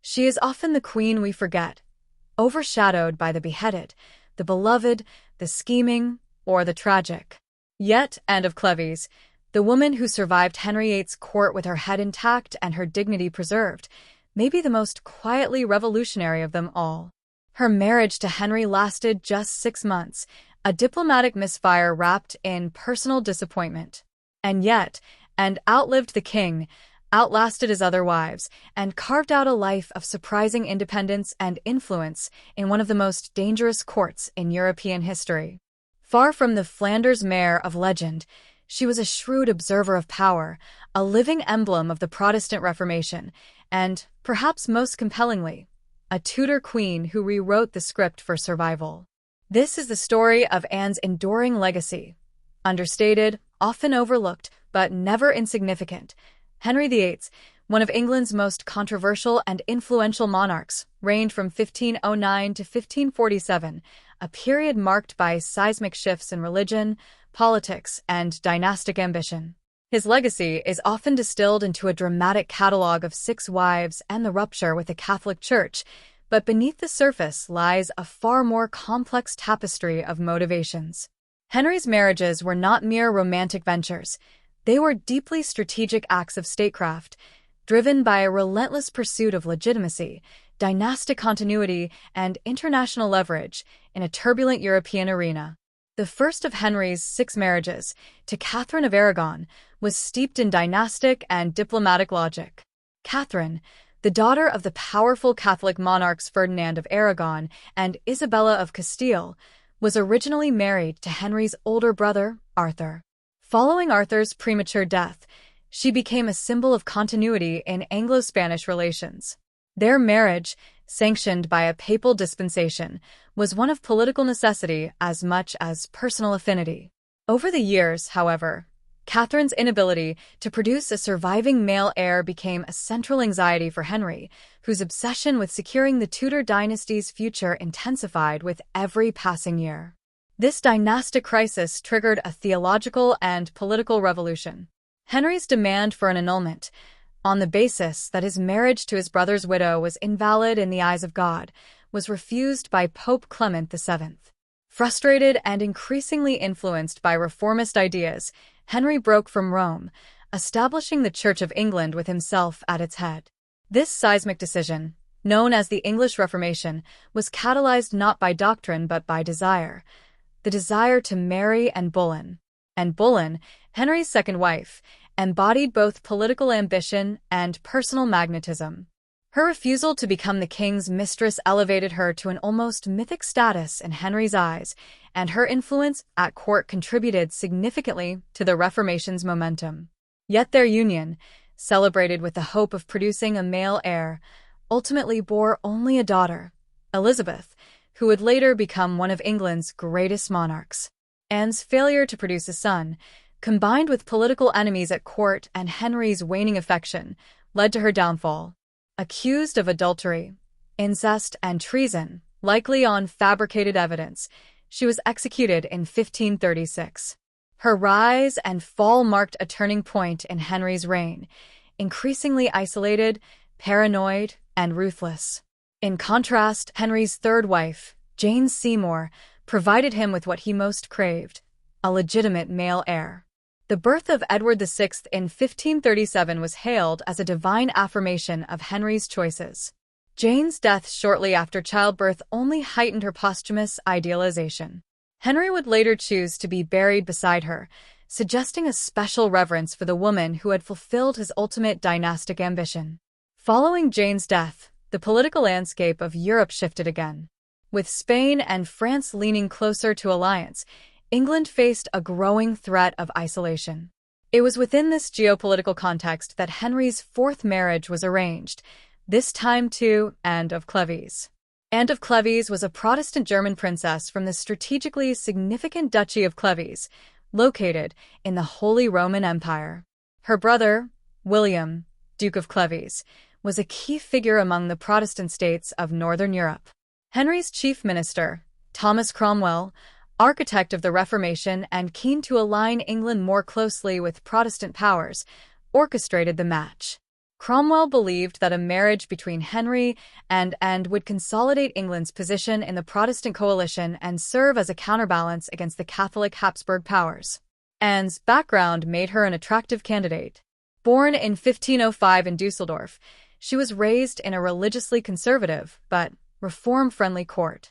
She is often the queen we forget, overshadowed by the beheaded, the beloved, the scheming, or the tragic. Yet, Anne of Cleves, the woman who survived Henry VIII's court with her head intact and her dignity preserved, may be the most quietly revolutionary of them all. Her marriage to Henry lasted just 6 months, a diplomatic misfire wrapped in personal disappointment. And yet, Anne outlived the king, outlasted his other wives, and carved out a life of surprising independence and influence in one of the most dangerous courts in European history. Far from the Flanders mare of legend, she was a shrewd observer of power, a living emblem of the Protestant Reformation, and, perhaps most compellingly, a Tudor queen who rewrote the script for survival. This is the story of Anne's enduring legacy. Understated, often overlooked, but never insignificant, Henry VIII, one of England's most controversial and influential monarchs, reigned from 1509 to 1547, a period marked by seismic shifts in religion, politics, and dynastic ambition. His legacy is often distilled into a dramatic catalogue of 6 wives and the rupture with the Catholic Church, but beneath the surface lies a far more complex tapestry of motivations. Henry's marriages were not mere romantic ventures. They were deeply strategic acts of statecraft, driven by a relentless pursuit of legitimacy, dynastic continuity, and international leverage in a turbulent European arena. The first of Henry's 6 marriages, to Catherine of Aragon, was steeped in dynastic and diplomatic logic. Catherine, the daughter of the powerful Catholic monarchs Ferdinand of Aragon and Isabella of Castile, was originally married to Henry's older brother, Arthur. Following Arthur's premature death, she became a symbol of continuity in Anglo-Spanish relations. Their marriage, sanctioned by a papal dispensation, was one of political necessity as much as personal affinity. Over the years, however, Catherine's inability to produce a surviving male heir became a central anxiety for Henry, whose obsession with securing the Tudor dynasty's future intensified with every passing year. This dynastic crisis triggered a theological and political revolution. Henry's demand for an annulment, on the basis that his marriage to his brother's widow was invalid in the eyes of God, was refused by Pope Clement VII. Frustrated and increasingly influenced by reformist ideas, Henry broke from Rome, establishing the Church of England with himself at its head. This seismic decision, known as the English Reformation, was catalyzed not by doctrine but by desire, the desire to marry Anne Boleyn. Anne Boleyn, Henry's second wife, embodied both political ambition and personal magnetism. Her refusal to become the king's mistress elevated her to an almost mythic status in Henry's eyes, and her influence at court contributed significantly to the Reformation's momentum. Yet their union, celebrated with the hope of producing a male heir, ultimately bore only a daughter, Elizabeth, who would later become one of England's greatest monarchs. Anne's failure to produce a son, combined with political enemies at court and Henry's waning affection, led to her downfall. Accused of adultery, incest, and treason, likely on fabricated evidence, she was executed in 1536. Her rise and fall marked a turning point in Henry's reign, increasingly isolated, paranoid, and ruthless. In contrast, Henry's third wife, Jane Seymour, provided him with what he most craved, a legitimate male heir. The birth of Edward VI in 1537 was hailed as a divine affirmation of Henry's choices. Jane's death shortly after childbirth only heightened her posthumous idealization. Henry would later choose to be buried beside her, suggesting a special reverence for the woman who had fulfilled his ultimate dynastic ambition. Following Jane's death, the political landscape of Europe shifted again. With Spain and France leaning closer to alliance, England faced a growing threat of isolation. It was within this geopolitical context that Henry's 4th marriage was arranged, this time to Anne of Cleves. Anne of Cleves was a Protestant German princess from the strategically significant Duchy of Cleves, located in the Holy Roman Empire. Her brother, William, Duke of Cleves, was a key figure among the Protestant states of Northern Europe. Henry's chief minister, Thomas Cromwell, architect of the Reformation and keen to align England more closely with Protestant powers, orchestrated the match. Cromwell believed that a marriage between Henry and Anne would consolidate England's position in the Protestant coalition and serve as a counterbalance against the Catholic Habsburg powers. Anne's background made her an attractive candidate. Born in 1505 in Dusseldorf, she was raised in a religiously conservative but reform-friendly court.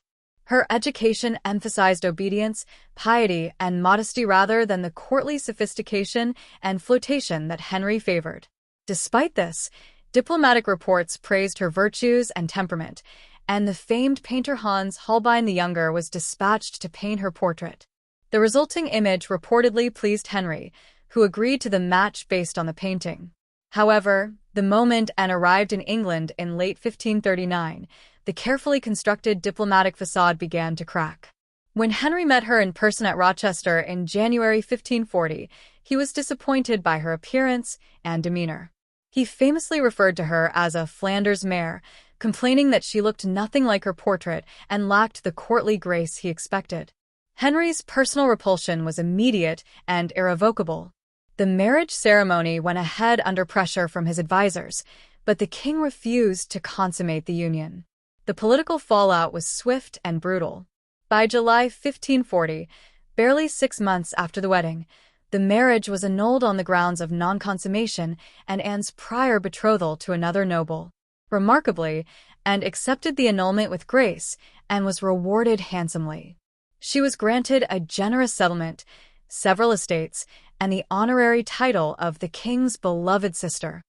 Her education emphasized obedience, piety, and modesty rather than the courtly sophistication and flirtation that Henry favored. Despite this, diplomatic reports praised her virtues and temperament, and the famed painter Hans Holbein the Younger was dispatched to paint her portrait. The resulting image reportedly pleased Henry, who agreed to the match based on the painting. However, the moment Anne arrived in England in late 1539, the carefully constructed diplomatic facade began to crack. When Henry met her in person at Rochester in January 1540, he was disappointed by her appearance and demeanor. He famously referred to her as a Flanders mare, complaining that she looked nothing like her portrait and lacked the courtly grace he expected. Henry's personal repulsion was immediate and irrevocable. The marriage ceremony went ahead under pressure from his advisors, but the king refused to consummate the union. The political fallout was swift and brutal. By July 1540, barely 6 months after the wedding, the marriage was annulled on the grounds of non-consummation and Anne's prior betrothal to another noble. Remarkably, Anne accepted the annulment with grace and was rewarded handsomely. She was granted a generous settlement, several estates, and the honorary title of the king's beloved sister.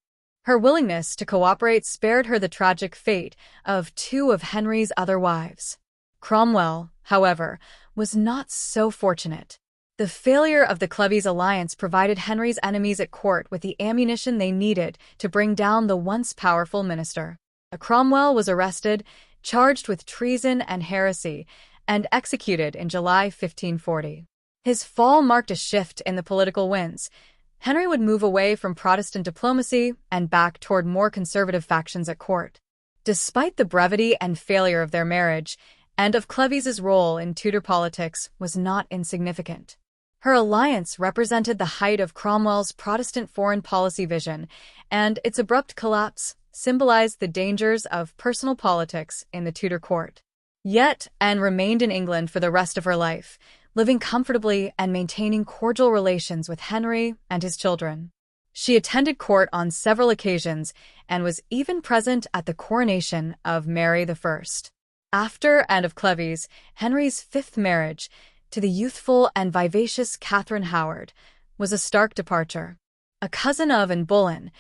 Her willingness to cooperate spared her the tragic fate of 2 of Henry's other wives. Cromwell, however, was not so fortunate. The failure of the Cleves alliance provided Henry's enemies at court with the ammunition they needed to bring down the once powerful minister. Cromwell was arrested, charged with treason and heresy, and executed in July 1540. His fall marked a shift in the political winds. Henry would move away from Protestant diplomacy and back toward more conservative factions at court. Despite the brevity and failure of their marriage, Anne of Cleves's role in Tudor politics was not insignificant. Her alliance represented the height of Cromwell's Protestant foreign policy vision, and its abrupt collapse symbolized the dangers of personal politics in the Tudor court. Yet, Anne remained in England for the rest of her life, living comfortably and maintaining cordial relations with Henry and his children. She attended court on several occasions and was even present at the coronation of Mary I. After Anne of Cleves, Henry's 5th marriage, to the youthful and vivacious Catherine Howard, was a stark departure. A cousin of Anne Boleyn,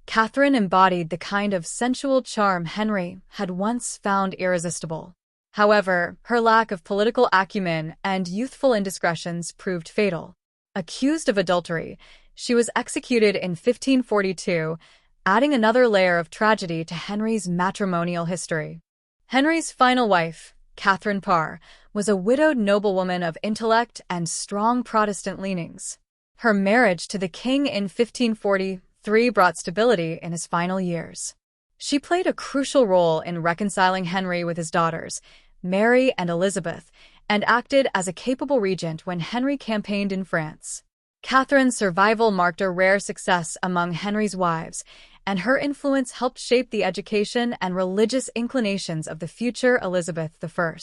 Catherine embodied the kind of sensual charm Henry had once found irresistible. However, her lack of political acumen and youthful indiscretions proved fatal. Accused of adultery, she was executed in 1542, adding another layer of tragedy to Henry's matrimonial history. Henry's final wife, Catherine Parr, was a widowed noblewoman of intellect and strong Protestant leanings. Her marriage to the king in 1543 brought stability in his final years. She played a crucial role in reconciling Henry with his daughters, Mary and Elizabeth, and acted as a capable regent when Henry campaigned in France. Catherine's survival marked a rare success among Henry's wives, and her influence helped shape the education and religious inclinations of the future Elizabeth I.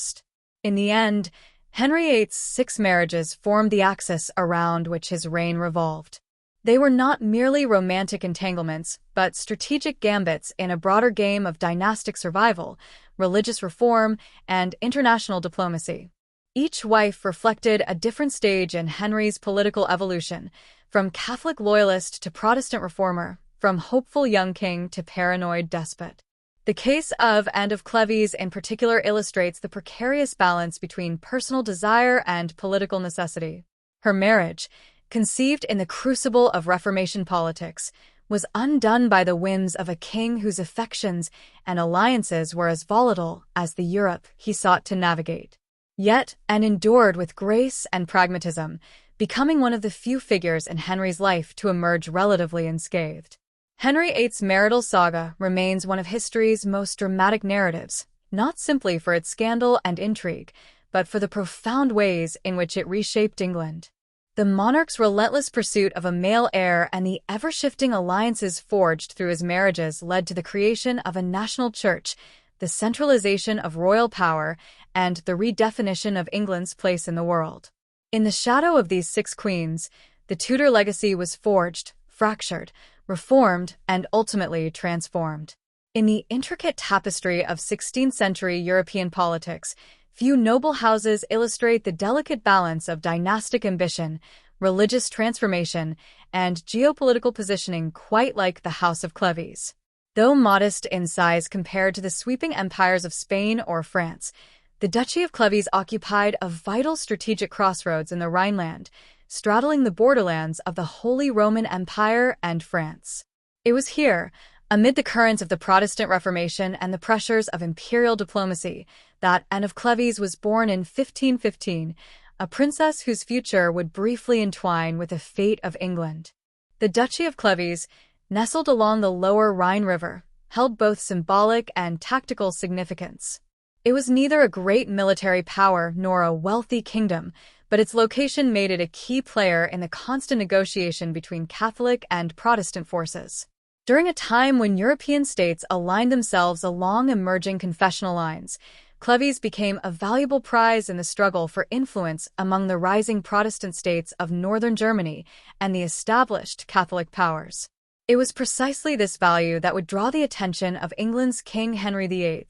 In the end, Henry VIII's 6 marriages formed the axis around which his reign revolved. They were not merely romantic entanglements, but strategic gambits in a broader game of dynastic survival, religious reform, and international diplomacy. Each wife reflected a different stage in Henry's political evolution, from Catholic loyalist to Protestant reformer, from hopeful young king to paranoid despot. The case of Anne of Cleves in particular illustrates the precarious balance between personal desire and political necessity. Her marriage, conceived in the crucible of Reformation politics, was undone by the whims of a king whose affections and alliances were as volatile as the Europe he sought to navigate. Yet, Anne endured with grace and pragmatism, becoming one of the few figures in Henry's life to emerge relatively unscathed. Henry VIII's marital saga remains one of history's most dramatic narratives, not simply for its scandal and intrigue, but for the profound ways in which it reshaped England. The monarch's relentless pursuit of a male heir and the ever-shifting alliances forged through his marriages led to the creation of a national church, the centralization of royal power, and the redefinition of England's place in the world. In the shadow of these 6 queens, the Tudor legacy was forged, fractured, reformed, and ultimately transformed. In the intricate tapestry of 16th-century European politics, few noble houses illustrate the delicate balance of dynastic ambition, religious transformation, and geopolitical positioning quite like the House of Cleves. Though modest in size compared to the sweeping empires of Spain or France, the Duchy of Cleves occupied a vital strategic crossroads in the Rhineland, straddling the borderlands of the Holy Roman Empire and France. It was here, amid the currents of the Protestant Reformation and the pressures of imperial diplomacy, that Anne of Cleves was born in 1515, a princess whose future would briefly entwine with the fate of England. The Duchy of Cleves, nestled along the lower Rhine River, held both symbolic and tactical significance. It was neither a great military power nor a wealthy kingdom, but its location made it a key player in the constant negotiation between Catholic and Protestant forces. During a time when European states aligned themselves along emerging confessional lines, Cleves became a valuable prize in the struggle for influence among the rising Protestant states of northern Germany and the established Catholic powers. It was precisely this value that would draw the attention of England's King Henry VIII,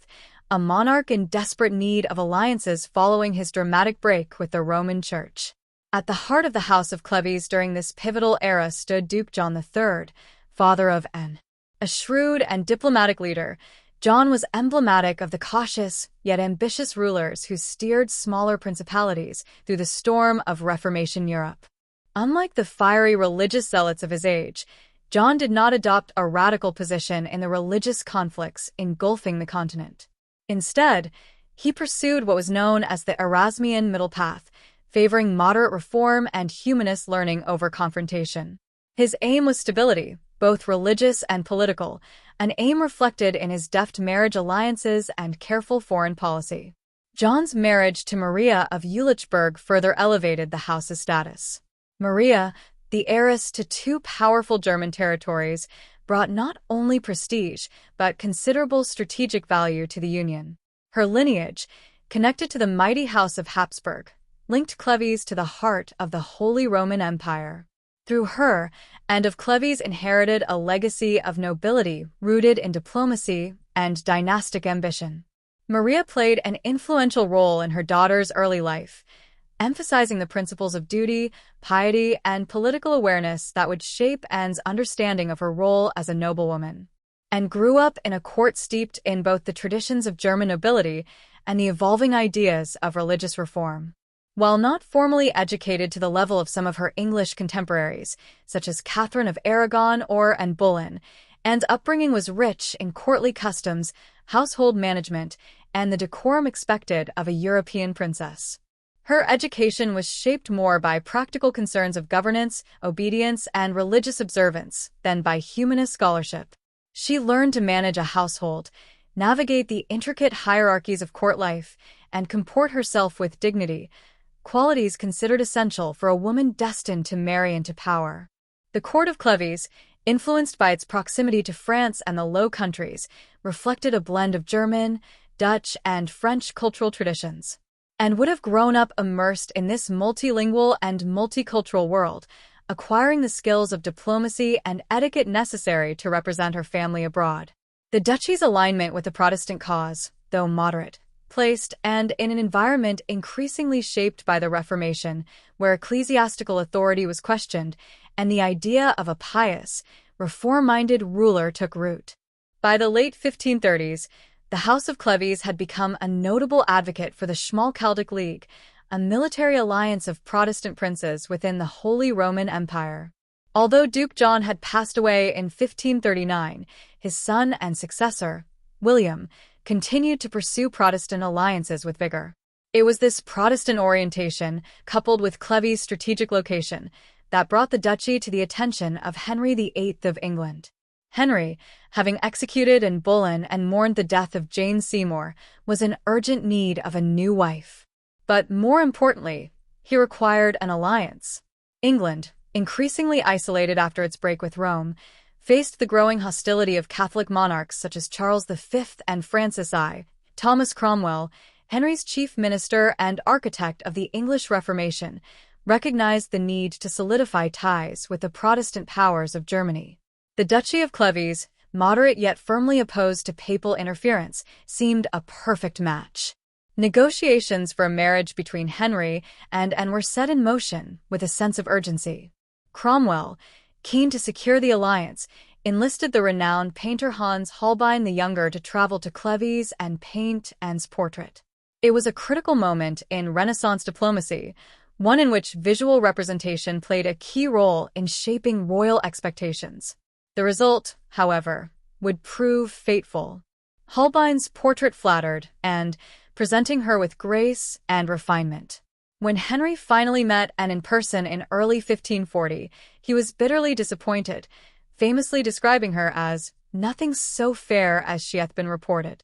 a monarch in desperate need of alliances following his dramatic break with the Roman Church. At the heart of the House of Cleves during this pivotal era stood Duke John III, father of Anne. A shrewd and diplomatic leader, John was emblematic of the cautious yet ambitious rulers who steered smaller principalities through the storm of Reformation Europe. Unlike the fiery religious zealots of his age, John did not adopt a radical position in the religious conflicts engulfing the continent. Instead, he pursued what was known as the Erasmian middle path, favoring moderate reform and humanist learning over confrontation. His aim was stability, both religious and political, an aim reflected in his deft marriage alliances and careful foreign policy. John's marriage to Maria of Jülichburg further elevated the house's status. Maria, the heiress to 2 powerful German territories, brought not only prestige, but considerable strategic value to the union. Her lineage, connected to the mighty House of Habsburg, linked Cleves to the heart of the Holy Roman Empire. Through her, Anne of Cleves inherited a legacy of nobility rooted in diplomacy and dynastic ambition. Maria played an influential role in her daughter's early life, emphasizing the principles of duty, piety, and political awareness that would shape Anne's understanding of her role as a noblewoman. Anne grew up in a court steeped in both the traditions of German nobility and the evolving ideas of religious reform. While not formally educated to the level of some of her English contemporaries, such as Catherine of Aragon or Anne Boleyn, Anne's upbringing was rich in courtly customs, household management, and the decorum expected of a European princess. Her education was shaped more by practical concerns of governance, obedience, and religious observance than by humanist scholarship. She learned to manage a household, navigate the intricate hierarchies of court life, and comport herself with dignity, qualities considered essential for a woman destined to marry into power. The court of Cleves, influenced by its proximity to France and the Low Countries, reflected a blend of German, Dutch, and French cultural traditions, and would have grown up immersed in this multilingual and multicultural world, acquiring the skills of diplomacy and etiquette necessary to represent her family abroad. The duchy's alignment with the Protestant cause, though moderate, placed and in an environment increasingly shaped by the Reformation, where ecclesiastical authority was questioned, and the idea of a pious, reform-minded ruler took root. By the late 1530s, the House of Cleves had become a notable advocate for the Schmalkaldic League, a military alliance of Protestant princes within the Holy Roman Empire. Although Duke John had passed away in 1539, his son and successor, William, continued to pursue Protestant alliances with vigor. It was this Protestant orientation, coupled with Cleves' strategic location, that brought the duchy to the attention of Henry VIII of England. Henry, having executed Anne Boleyn and mourned the death of Jane Seymour, was in urgent need of a new wife. But more importantly, he required an alliance. England, increasingly isolated after its break with Rome, faced the growing hostility of Catholic monarchs such as Charles V and Francis I. Thomas Cromwell, Henry's chief minister and architect of the English Reformation, recognized the need to solidify ties with the Protestant powers of Germany. The Duchy of Cleves, moderate yet firmly opposed to papal interference, seemed a perfect match. Negotiations for a marriage between Henry and Anne were set in motion with a sense of urgency. Cromwell, keen to secure the alliance, enlisted the renowned painter Hans Holbein the Younger to travel to Cleves and paint Anne's portrait. It was a critical moment in Renaissance diplomacy, one in which visual representation played a key role in shaping royal expectations. The result, however, would prove fateful. Holbein's portrait flattered Anne, presenting her with grace and refinement. When Henry finally met Anne in person in early 1540, he was bitterly disappointed, famously describing her as nothing so fair as she hath been reported.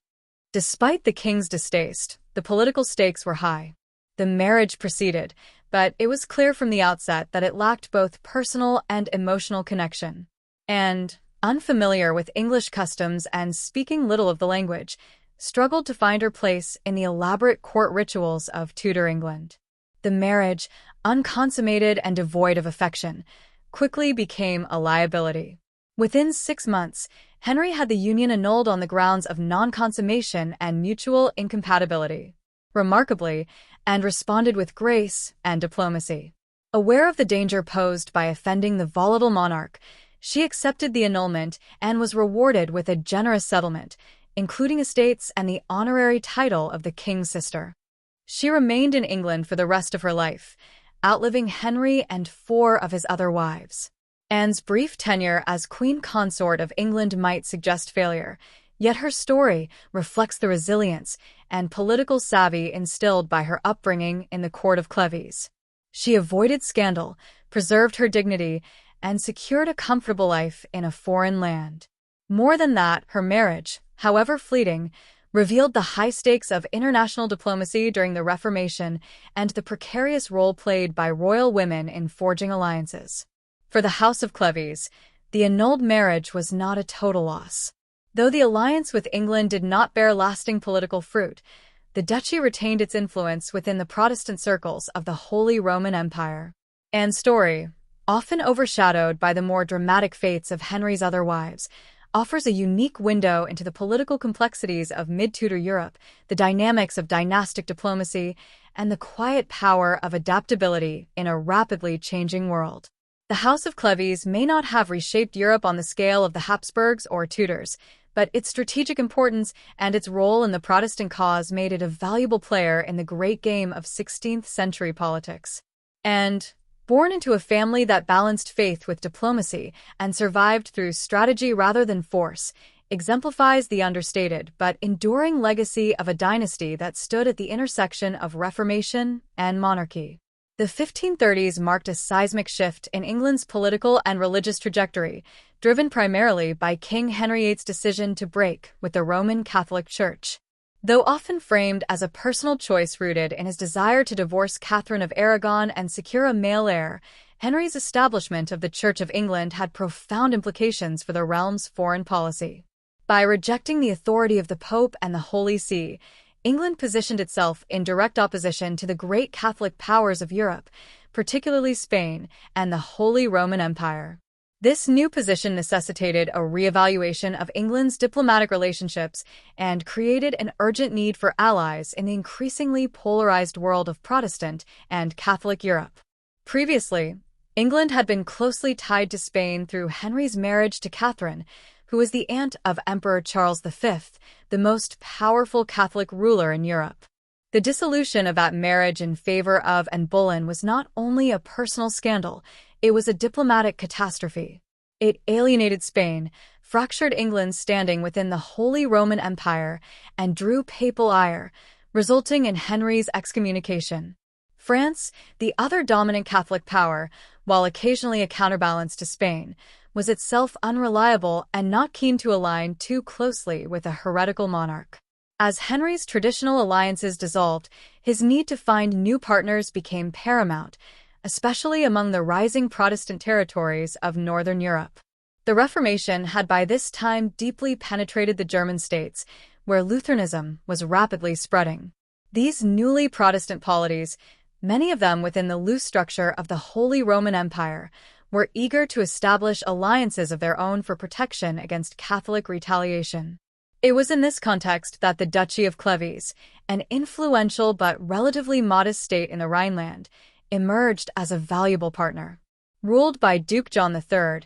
Despite the king's distaste, the political stakes were high. The marriage proceeded, but it was clear from the outset that it lacked both personal and emotional connection. And, unfamiliar with English customs and speaking little of the language, struggled to find her place in the elaborate court rituals of Tudor England. The marriage, unconsummated and devoid of affection, quickly became a liability. Within 6 months, Henry had the union annulled on the grounds of non-consummation and mutual incompatibility. Remarkably, Anne responded with grace and diplomacy. Aware of the danger posed by offending the volatile monarch, she accepted the annulment and was rewarded with a generous settlement, including estates and the honorary title of the king's sister. She remained in England for the rest of her life, outliving Henry and 4 of his other wives. Anne's brief tenure as queen consort of England might suggest failure, yet her story reflects the resilience and political savvy instilled by her upbringing in the court of Cleves. She avoided scandal, preserved her dignity, and secured a comfortable life in a foreign land. More than that, her marriage, however fleeting, revealed the high stakes of international diplomacy during the Reformation and the precarious role played by royal women in forging alliances. For the House of Cleves, the annulled marriage was not a total loss. Though the alliance with England did not bear lasting political fruit, the duchy retained its influence within the Protestant circles of the Holy Roman Empire. Anne's story, often overshadowed by the more dramatic fates of Henry's other wives, offers a unique window into the political complexities of mid-Tudor Europe, the dynamics of dynastic diplomacy, and the quiet power of adaptability in a rapidly changing world. The House of Cleves may not have reshaped Europe on the scale of the Habsburgs or Tudors, but its strategic importance and its role in the Protestant cause made it a valuable player in the great game of 16th-century politics. And, born into a family that balanced faith with diplomacy and survived through strategy rather than force, exemplifies the understated but enduring legacy of a dynasty that stood at the intersection of Reformation and monarchy. The 1530s marked a seismic shift in England's political and religious trajectory, driven primarily by King Henry VIII's decision to break with the Roman Catholic Church. Though often framed as a personal choice rooted in his desire to divorce Catherine of Aragon and secure a male heir, Henry's establishment of the Church of England had profound implications for the realm's foreign policy. By rejecting the authority of the Pope and the Holy See, England positioned itself in direct opposition to the great Catholic powers of Europe, particularly Spain and the Holy Roman Empire. This new position necessitated a reevaluation of England's diplomatic relationships and created an urgent need for allies in the increasingly polarized world of Protestant and Catholic Europe. Previously, England had been closely tied to Spain through Henry's marriage to Catherine, who was the aunt of Emperor Charles V, the most powerful Catholic ruler in Europe. The dissolution of that marriage in favor of Anne Boleyn was not only a personal scandal, it was a diplomatic catastrophe. It alienated Spain, fractured England's standing within the Holy Roman Empire, and drew papal ire, resulting in Henry's excommunication. France, the other dominant Catholic power, while occasionally a counterbalance to Spain, was itself unreliable and not keen to align too closely with a heretical monarch. As Henry's traditional alliances dissolved, his need to find new partners became paramount, especially among the rising Protestant territories of Northern Europe. The Reformation had by this time deeply penetrated the German states, where Lutheranism was rapidly spreading. These newly Protestant polities, many of them within the loose structure of the Holy Roman Empire, were eager to establish alliances of their own for protection against Catholic retaliation. It was in this context that the Duchy of Cleves, an influential but relatively modest state in the Rhineland, emerged as a valuable partner. Ruled by Duke John III,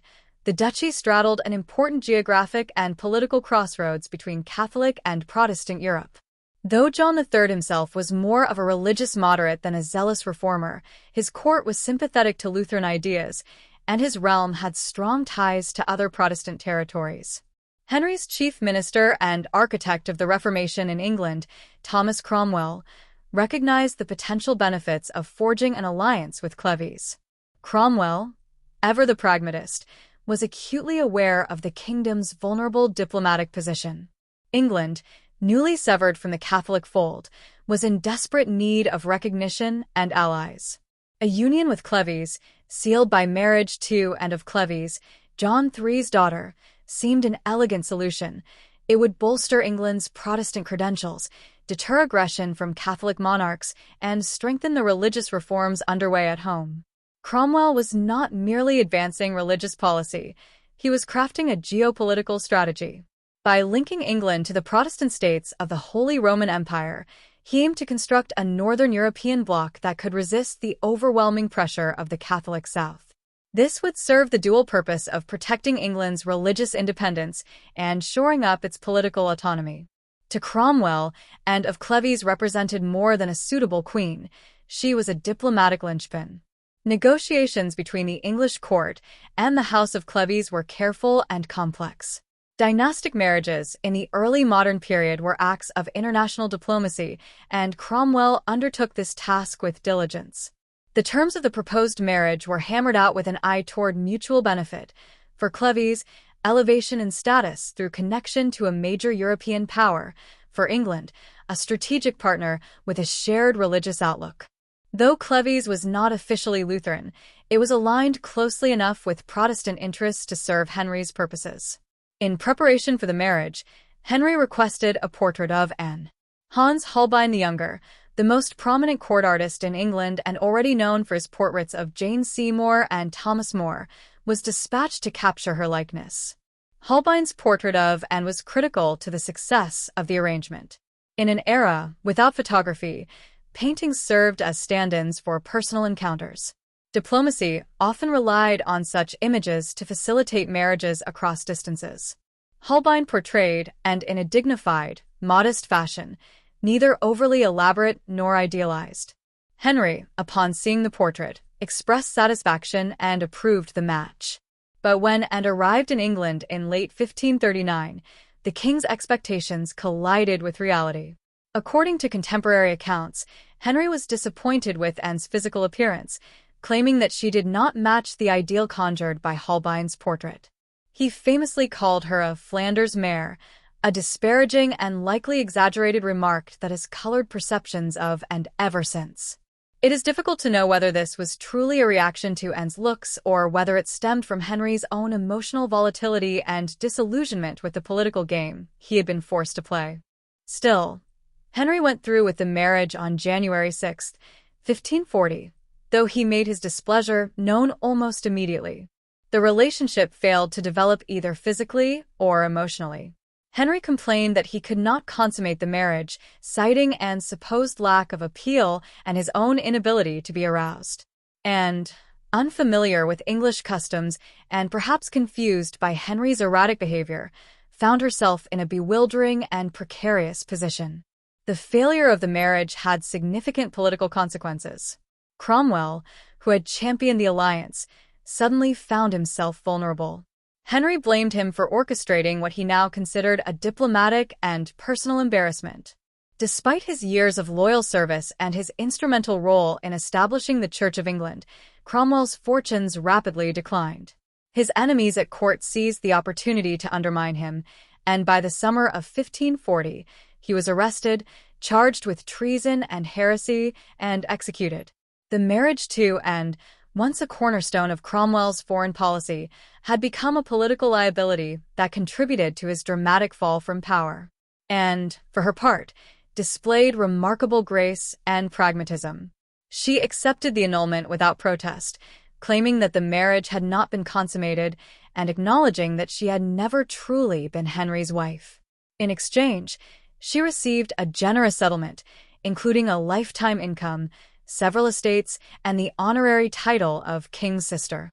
the duchy straddled an important geographic and political crossroads between Catholic and Protestant Europe. Though John III himself was more of a religious moderate than a zealous reformer, his court was sympathetic to Lutheran ideas, and his realm had strong ties to other Protestant territories. Henry's chief minister and architect of the Reformation in England, Thomas Cromwell, recognized the potential benefits of forging an alliance with Cleves. Cromwell, ever the pragmatist, was acutely aware of the kingdom's vulnerable diplomatic position. England, newly severed from the Catholic fold, was in desperate need of recognition and allies. A union with Cleves, sealed by marriage to Anne of Cleves, John III's daughter, seemed an elegant solution. It would bolster England's Protestant credentials, deter aggression from Catholic monarchs, and strengthen the religious reforms underway at home. Cromwell was not merely advancing religious policy, he was crafting a geopolitical strategy. By linking England to the Protestant states of the Holy Roman Empire, he aimed to construct a northern European bloc that could resist the overwhelming pressure of the Catholic South. This would serve the dual purpose of protecting England's religious independence and shoring up its political autonomy. To Cromwell, Anne of Cleves represented more than a suitable queen, she was a diplomatic linchpin. Negotiations between the English court and the House of Cleves were careful and complex. Dynastic marriages in the early modern period were acts of international diplomacy, and Cromwell undertook this task with diligence. The terms of the proposed marriage were hammered out with an eye toward mutual benefit. For Cleves, elevation in status through connection to a major European power. For England, a strategic partner with a shared religious outlook. Though Cleves was not officially Lutheran, it was aligned closely enough with Protestant interests to serve Henry's purposes. In preparation for the marriage, Henry requested a portrait of Anne. Hans Holbein the Younger, the most prominent court artist in England and already known for his portraits of Jane Seymour and Thomas More, was dispatched to capture her likeness. Holbein's portrait of Anne was critical to the success of the arrangement. In an era without photography, paintings served as stand-ins for personal encounters. Diplomacy often relied on such images to facilitate marriages across distances. Holbein portrayed Anne in a dignified, modest fashion, neither overly elaborate nor idealized. Henry, upon seeing the portrait, expressed satisfaction and approved the match. But when Anne arrived in England in late 1539, the king's expectations collided with reality. According to contemporary accounts, Henry was disappointed with Anne's physical appearance, claiming that she did not match the ideal conjured by Holbein's portrait. He famously called her a Flanders mare, a disparaging and likely exaggerated remark that has colored perceptions of Anne ever since. It is difficult to know whether this was truly a reaction to Anne's looks or whether it stemmed from Henry's own emotional volatility and disillusionment with the political game he had been forced to play. Still, Henry went through with the marriage on January 6, 1540, though he made his displeasure known almost immediately. The relationship failed to develop either physically or emotionally. Henry complained that he could not consummate the marriage, citing Anne's supposed lack of appeal and his own inability to be aroused. And, unfamiliar with English customs and perhaps confused by Henry's erratic behavior, found herself in a bewildering and precarious position. The failure of the marriage had significant political consequences. Cromwell, who had championed the alliance, suddenly found himself vulnerable. Henry blamed him for orchestrating what he now considered a diplomatic and personal embarrassment. Despite his years of loyal service and his instrumental role in establishing the Church of England, Cromwell's fortunes rapidly declined. His enemies at court seized the opportunity to undermine him, and by the summer of 1540, he was arrested, charged with treason and heresy, and executed. The marriage to, and once a cornerstone of Cromwell's foreign policy, had become a political liability that contributed to his dramatic fall from power. And, for her part, displayed remarkable grace and pragmatism. She accepted the annulment without protest, claiming that the marriage had not been consummated and acknowledging that she had never truly been Henry's wife. In exchange, she received a generous settlement, including a lifetime income, several estates, and the honorary title of King's Sister.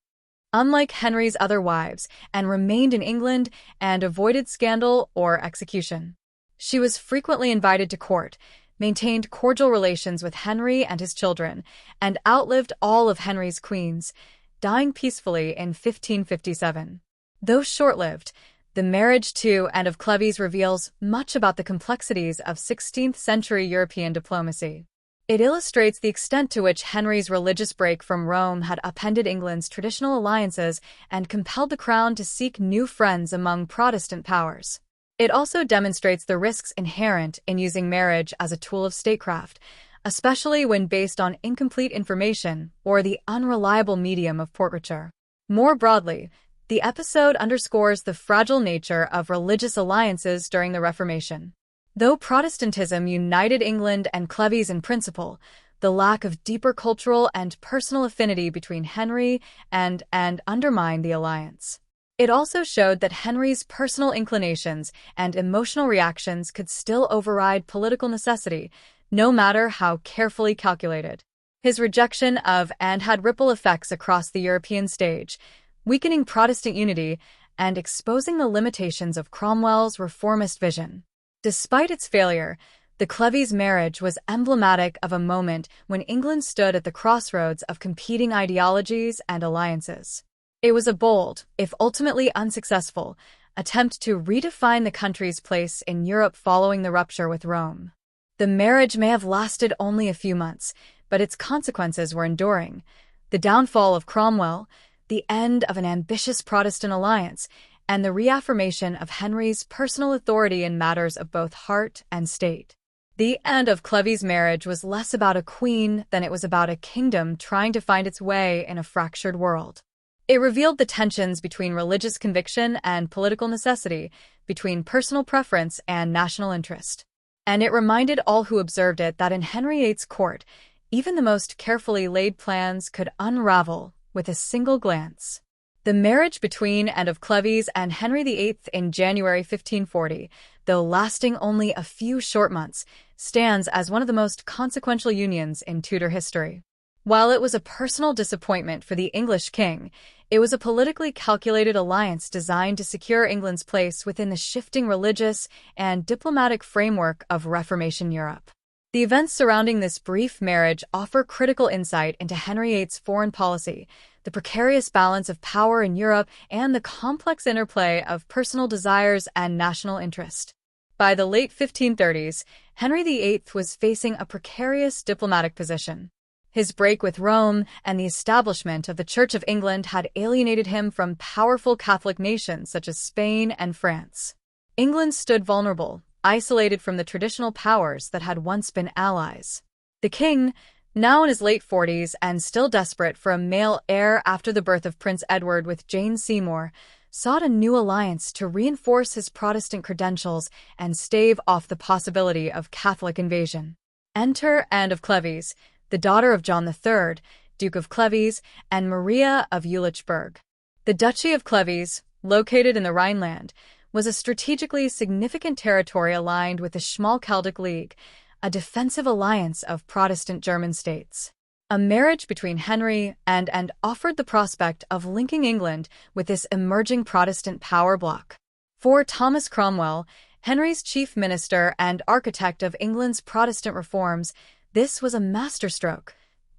Unlike Henry's other wives, Anne remained in England and avoided scandal or execution. She was frequently invited to court, maintained cordial relations with Henry and his children, and outlived all of Henry's queens, dying peacefully in 1557. Though short-lived, the marriage to Anne of Cleves reveals much about the complexities of 16th-century European diplomacy. It illustrates the extent to which Henry's religious break from Rome had upended England's traditional alliances and compelled the crown to seek new friends among Protestant powers. It also demonstrates the risks inherent in using marriage as a tool of statecraft, especially when based on incomplete information or the unreliable medium of portraiture. More broadly, the episode underscores the fragile nature of religious alliances during the Reformation. Though Protestantism united England and Cleves in principle, the lack of deeper cultural and personal affinity between Henry and Anne undermined the alliance. It also showed that Henry's personal inclinations and emotional reactions could still override political necessity, no matter how carefully calculated. His rejection of Anne had ripple effects across the European stage, weakening Protestant unity and exposing the limitations of Cromwell's reformist vision. Despite its failure, the Cleves marriage was emblematic of a moment when England stood at the crossroads of competing ideologies and alliances. It was a bold, if ultimately unsuccessful, attempt to redefine the country's place in Europe following the rupture with Rome. The marriage may have lasted only a few months, but its consequences were enduring. The downfall of Cromwell, the end of an ambitious Protestant alliance, and the reaffirmation of Henry's personal authority in matters of both heart and state. The Anne of Cleves marriage was less about a queen than it was about a kingdom trying to find its way in a fractured world. It revealed the tensions between religious conviction and political necessity, between personal preference and national interest. And it reminded all who observed it that in Henry VIII's court, even the most carefully laid plans could unravel with a single glance. The marriage between Anne of Cleves and Henry VIII in January 1540, though lasting only a few short months, stands as one of the most consequential unions in Tudor history. While it was a personal disappointment for the English king, it was a politically calculated alliance designed to secure England's place within the shifting religious and diplomatic framework of Reformation Europe. The events surrounding this brief marriage offer critical insight into Henry VIII's foreign policy, the precarious balance of power in Europe, and the complex interplay of personal desires and national interest. By the late 1530s, Henry VIII was facing a precarious diplomatic position. His break with Rome and the establishment of the Church of England had alienated him from powerful Catholic nations such as Spain and France. England stood vulnerable, isolated from the traditional powers that had once been allies. The king, now in his late 40s and still desperate for a male heir after the birth of Prince Edward with Jane Seymour, sought a new alliance to reinforce his Protestant credentials and stave off the possibility of Catholic invasion. Enter Anne of Cleves, the daughter of John III, Duke of Cleves, and Maria of Jülichburg. The Duchy of Cleves, located in the Rhineland, was a strategically significant territory aligned with the Schmalkaldic League, a defensive alliance of Protestant German states. A marriage between Henry and Anne offered the prospect of linking England with this emerging Protestant power bloc. For Thomas Cromwell, Henry's chief minister and architect of England's Protestant reforms, this was a masterstroke.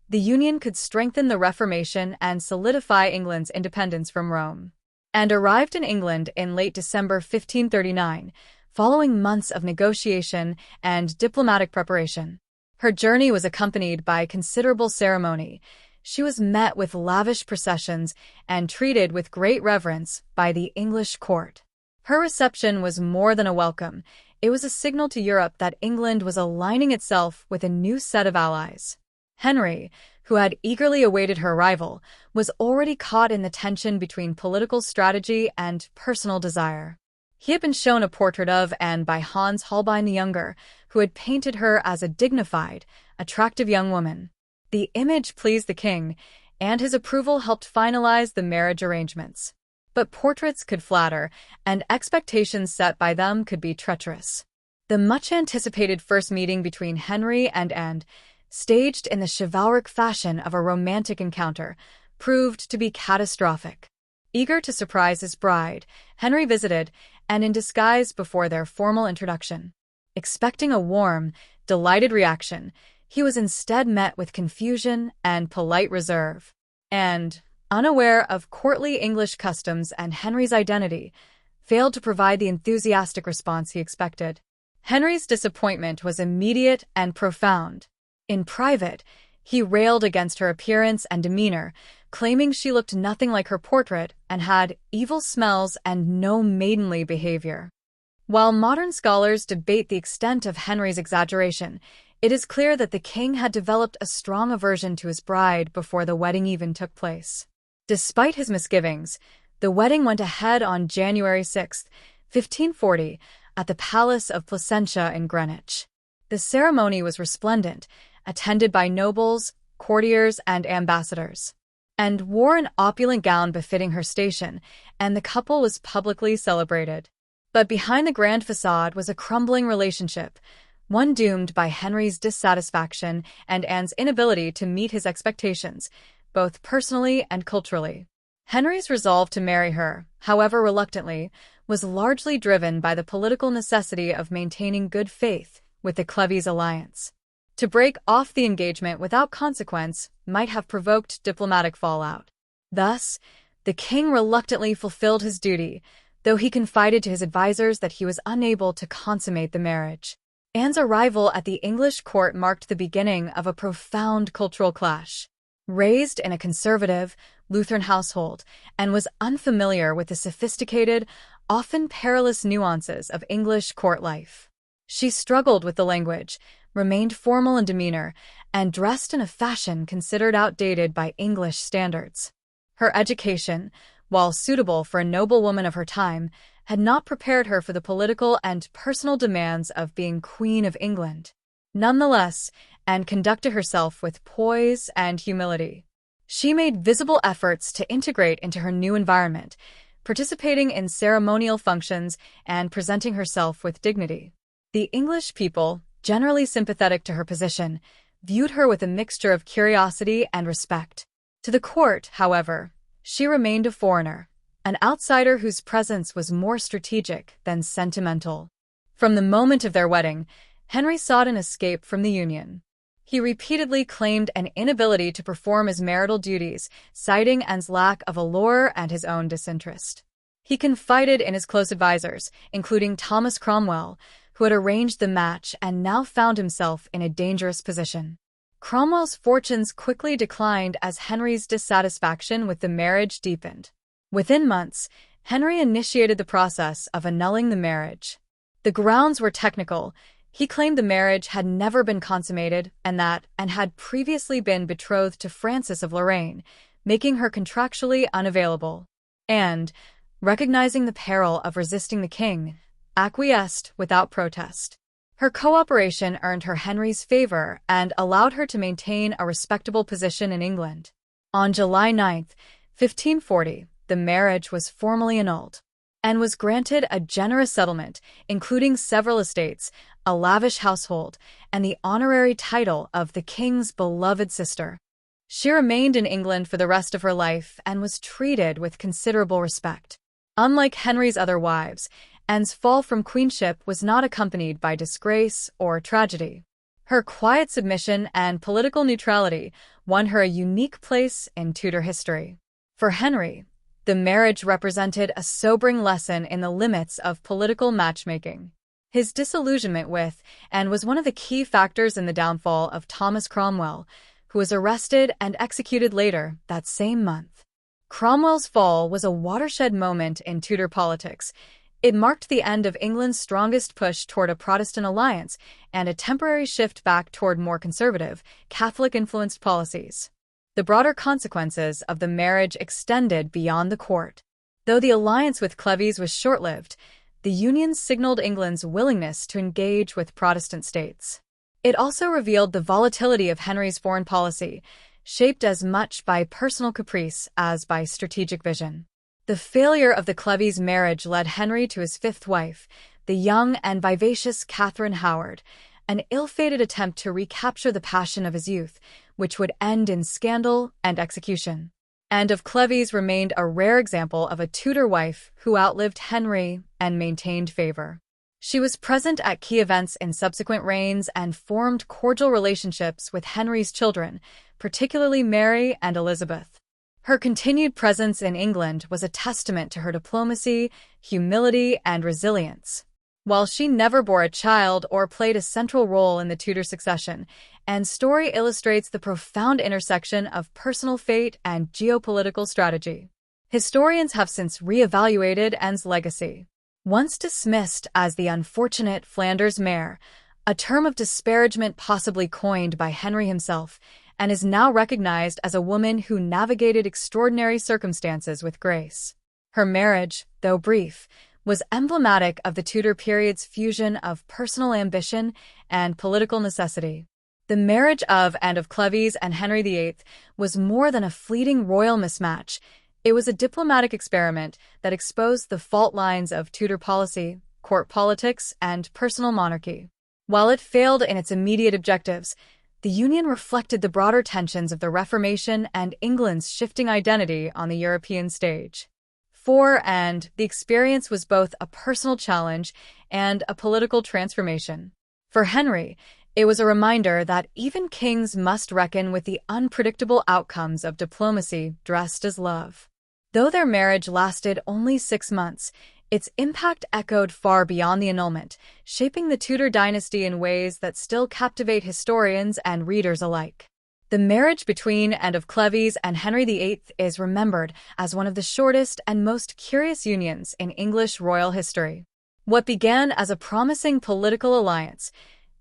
The union could strengthen the Reformation and solidify England's independence from Rome. Anne arrived in England in late December 1539, following months of negotiation and diplomatic preparation. Her journey was accompanied by considerable ceremony. She was met with lavish processions and treated with great reverence by the English court. Her reception was more than a welcome. It was a signal to Europe that England was aligning itself with a new set of allies. Henry, who had eagerly awaited her arrival, was already caught in the tension between political strategy and personal desire. He had been shown a portrait of Anne by Hans Holbein the Younger, who had painted her as a dignified, attractive young woman. The image pleased the king, and his approval helped finalize the marriage arrangements. But portraits could flatter, and expectations set by them could be treacherous. The much-anticipated first meeting between Henry and Anne, staged in the chivalric fashion of a romantic encounter, proved to be catastrophic. Eager to surprise his bride, Henry visited Anne in disguise before their formal introduction. Expecting a warm, delighted reaction, he was instead met with confusion and polite reserve. And, unaware of courtly English customs and Henry's identity, failed to provide the enthusiastic response he expected. Henry's disappointment was immediate and profound. In private, he railed against her appearance and demeanor, claiming she looked nothing like her portrait and had evil smells and no maidenly behavior. While modern scholars debate the extent of Henry's exaggeration, it is clear that the king had developed a strong aversion to his bride before the wedding even took place. Despite his misgivings, the wedding went ahead on January 6, 1540, at the Palace of Placentia in Greenwich. The ceremony was resplendent, attended by nobles, courtiers, and ambassadors, and wore an opulent gown befitting her station, and the couple was publicly celebrated. But behind the grand facade was a crumbling relationship, one doomed by Henry's dissatisfaction and Anne's inability to meet his expectations, both personally and culturally. Henry's resolve to marry her, however reluctantly, was largely driven by the political necessity of maintaining good faith with the Cleves alliance. To break off the engagement without consequence might have provoked diplomatic fallout. Thus, the king reluctantly fulfilled his duty, though he confided to his advisors that he was unable to consummate the marriage. Anne's arrival at the English court marked the beginning of a profound cultural clash. Raised in a conservative, Lutheran household, and was unfamiliar with the sophisticated, often perilous nuances of English court life. She struggled with the language, remained formal in demeanor, and dressed in a fashion considered outdated by English standards. Her education, while suitable for a noblewoman of her time, had not prepared her for the political and personal demands of being Queen of England. Nonetheless, Anne conducted herself with poise and humility. She made visible efforts to integrate into her new environment, participating in ceremonial functions and presenting herself with dignity. The English people, generally sympathetic to her position, viewed her with a mixture of curiosity and respect. To the court, however, she remained a foreigner, an outsider whose presence was more strategic than sentimental. From the moment of their wedding, Henry sought an escape from the union. He repeatedly claimed an inability to perform his marital duties, citing Anne's lack of allure and his own disinterest. He confided in his close advisors, including Thomas Cromwell, who had arranged the match and now found himself in a dangerous position. Cromwell's fortunes quickly declined as Henry's dissatisfaction with the marriage deepened. Within months, Henry initiated the process of annulling the marriage. The grounds were technical. He claimed the marriage had never been consummated and had previously been betrothed to Francis of Lorraine, making her contractually unavailable. And, recognizing the peril of resisting the king, acquiesced without protest. Her cooperation earned her Henry's favor and allowed her to maintain a respectable position in England. On July 9, 1540, the marriage was formally annulled, and was granted a generous settlement, including several estates, a lavish household, and the honorary title of the king's beloved sister. She remained in England for the rest of her life and was treated with considerable respect. Unlike Henry's other wives, Anne's fall from queenship was not accompanied by disgrace or tragedy. Her quiet submission and political neutrality won her a unique place in Tudor history. For Henry, the marriage represented a sobering lesson in the limits of political matchmaking. His disillusionment with Anne was one of the key factors in the downfall of Thomas Cromwell, who was arrested and executed later that same month. Cromwell's fall was a watershed moment in Tudor politics. It marked the end of England's strongest push toward a Protestant alliance and a temporary shift back toward more conservative, Catholic-influenced policies. The broader consequences of the marriage extended beyond the court. Though the alliance with Cleves was short-lived, the union signaled England's willingness to engage with Protestant states. It also revealed the volatility of Henry's foreign policy, shaped as much by personal caprice as by strategic vision. The failure of the Cleves marriage led Henry to his fifth wife, the young and vivacious Catherine Howard, an ill-fated attempt to recapture the passion of his youth, which would end in scandal and execution. Anne of Cleves remained a rare example of a Tudor wife who outlived Henry and maintained favor. She was present at key events in subsequent reigns and formed cordial relationships with Henry's children, particularly Mary and Elizabeth. Her continued presence in England was a testament to her diplomacy, humility, and resilience. While she never bore a child or played a central role in the Tudor succession, Anne's story illustrates the profound intersection of personal fate and geopolitical strategy. Historians have since re-evaluated Anne's legacy. Once dismissed as the unfortunate Flanders mare, a term of disparagement possibly coined by Henry himself, Anne is now recognized as a woman who navigated extraordinary circumstances with grace. Her marriage, though brief, was emblematic of the Tudor period's fusion of personal ambition and political necessity. The marriage of Anne of Cleves and Henry VIII was more than a fleeting royal mismatch. It was a diplomatic experiment that exposed the fault lines of Tudor policy, court politics, and personal monarchy. While it failed in its immediate objectives, the union reflected the broader tensions of the Reformation and England's shifting identity on the European stage. For Anne, the experience was both a personal challenge and a political transformation. For Henry, it was a reminder that even kings must reckon with the unpredictable outcomes of diplomacy dressed as love. Though their marriage lasted only 6 months, its impact echoed far beyond the annulment, shaping the Tudor dynasty in ways that still captivate historians and readers alike. The marriage between Anne of Cleves and Henry VIII is remembered as one of the shortest and most curious unions in English royal history. What began as a promising political alliance,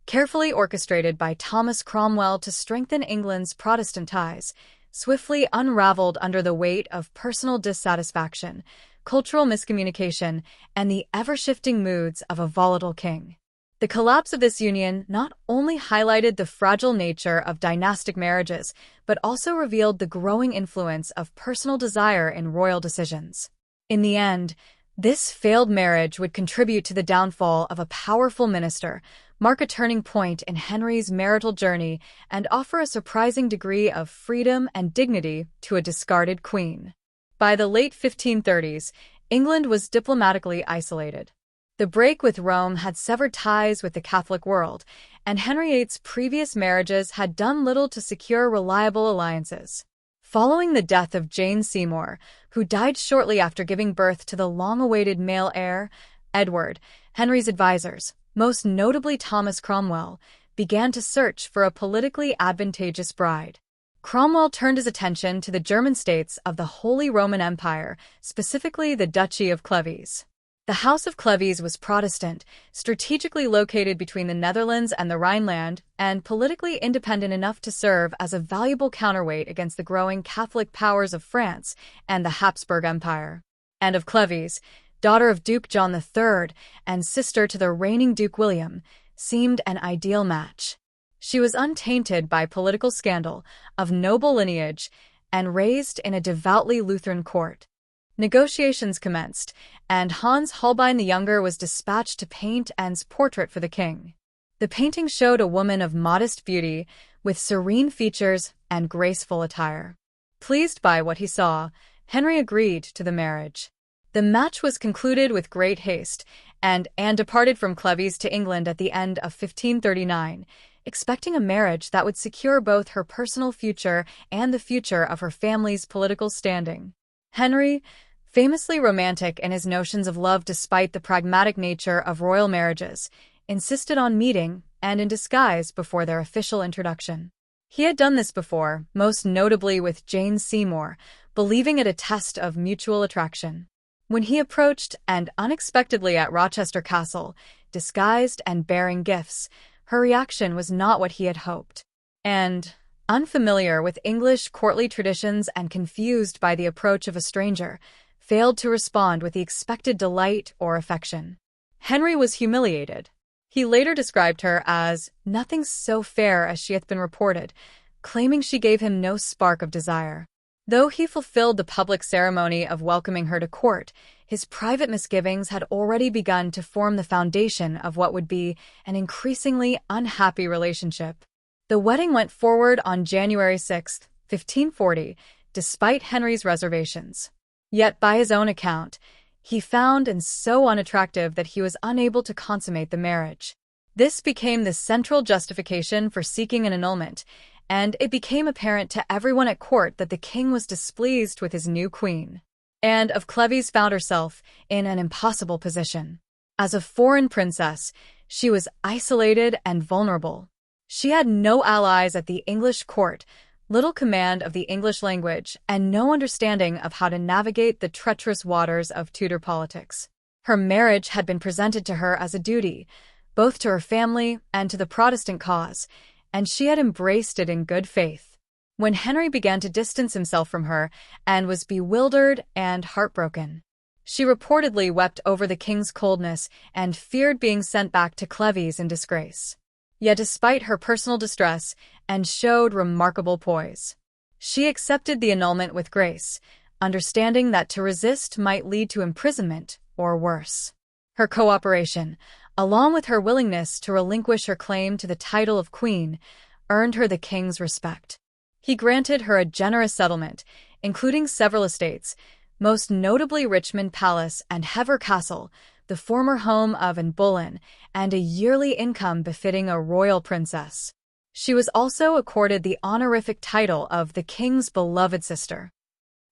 carefully orchestrated by Thomas Cromwell to strengthen England's Protestant ties, swiftly unraveled under the weight of personal dissatisfaction, cultural miscommunication, and the ever-shifting moods of a volatile king. The collapse of this union not only highlighted the fragile nature of dynastic marriages, but also revealed the growing influence of personal desire in royal decisions. In the end, this failed marriage would contribute to the downfall of a powerful minister, mark a turning point in Henry's marital journey, and offer a surprising degree of freedom and dignity to a discarded queen. By the late 1530s, England was diplomatically isolated. The break with Rome had severed ties with the Catholic world, and Henry VIII's previous marriages had done little to secure reliable alliances. Following the death of Jane Seymour, who died shortly after giving birth to the long-awaited male heir, Edward, Henry's advisors, most notably Thomas Cromwell, began to search for a politically advantageous bride. Cromwell turned his attention to the German states of the Holy Roman Empire, specifically the Duchy of Cleves. The House of Cleves was Protestant, strategically located between the Netherlands and the Rhineland, and politically independent enough to serve as a valuable counterweight against the growing Catholic powers of France and the Habsburg Empire. Anne of Cleves, daughter of Duke John III and sister to the reigning Duke William, seemed an ideal match. She was untainted by political scandal, of noble lineage, and raised in a devoutly Lutheran court. Negotiations commenced, and Hans Holbein the Younger was dispatched to paint Anne's portrait for the king. The painting showed a woman of modest beauty, with serene features and graceful attire. Pleased by what he saw, Henry agreed to the marriage. The match was concluded with great haste, and Anne departed from Cleves to England at the end of 1539, expecting a marriage that would secure both her personal future and the future of her family's political standing. Henry, famously romantic in his notions of love despite the pragmatic nature of royal marriages, insisted on meeting and in disguise before their official introduction. He had done this before, most notably with Jane Seymour, believing it a test of mutual attraction. When he approached, and unexpectedly at Rochester Castle, disguised and bearing gifts, her reaction was not what he had hoped. And, unfamiliar with English courtly traditions and confused by the approach of a stranger, failed to respond with the expected delight or affection. Henry was humiliated. He later described her as nothing so fair as she hath been reported, claiming she gave him no spark of desire. Though he fulfilled the public ceremony of welcoming her to court, his private misgivings had already begun to form the foundation of what would be an increasingly unhappy relationship. The wedding went forward on January 6, 1540, despite Henry's reservations. Yet, by his own account, he found Anne so unattractive that he was unable to consummate the marriage. This became the central justification for seeking an annulment, and it became apparent to everyone at court that the king was displeased with his new queen. Anne of Cleves found herself in an impossible position. As a foreign princess, she was isolated and vulnerable. She had no allies at the English court, little command of the English language, and no understanding of how to navigate the treacherous waters of Tudor politics. Her marriage had been presented to her as a duty, both to her family and to the Protestant cause, and she had embraced it in good faith. When Henry began to distance himself from her, Anne was bewildered and heartbroken. She reportedly wept over the king's coldness and feared being sent back to Cleves in disgrace. Yet despite her personal distress, Anne showed remarkable poise. She accepted the annulment with grace, understanding that to resist might lead to imprisonment or worse. Her cooperation, along with her willingness to relinquish her claim to the title of queen, earned her the king's respect. He granted her a generous settlement, including several estates, most notably Richmond Palace and Hever Castle, the former home of Anne Boleyn, and a yearly income befitting a royal princess. She was also accorded the honorific title of the king's beloved sister.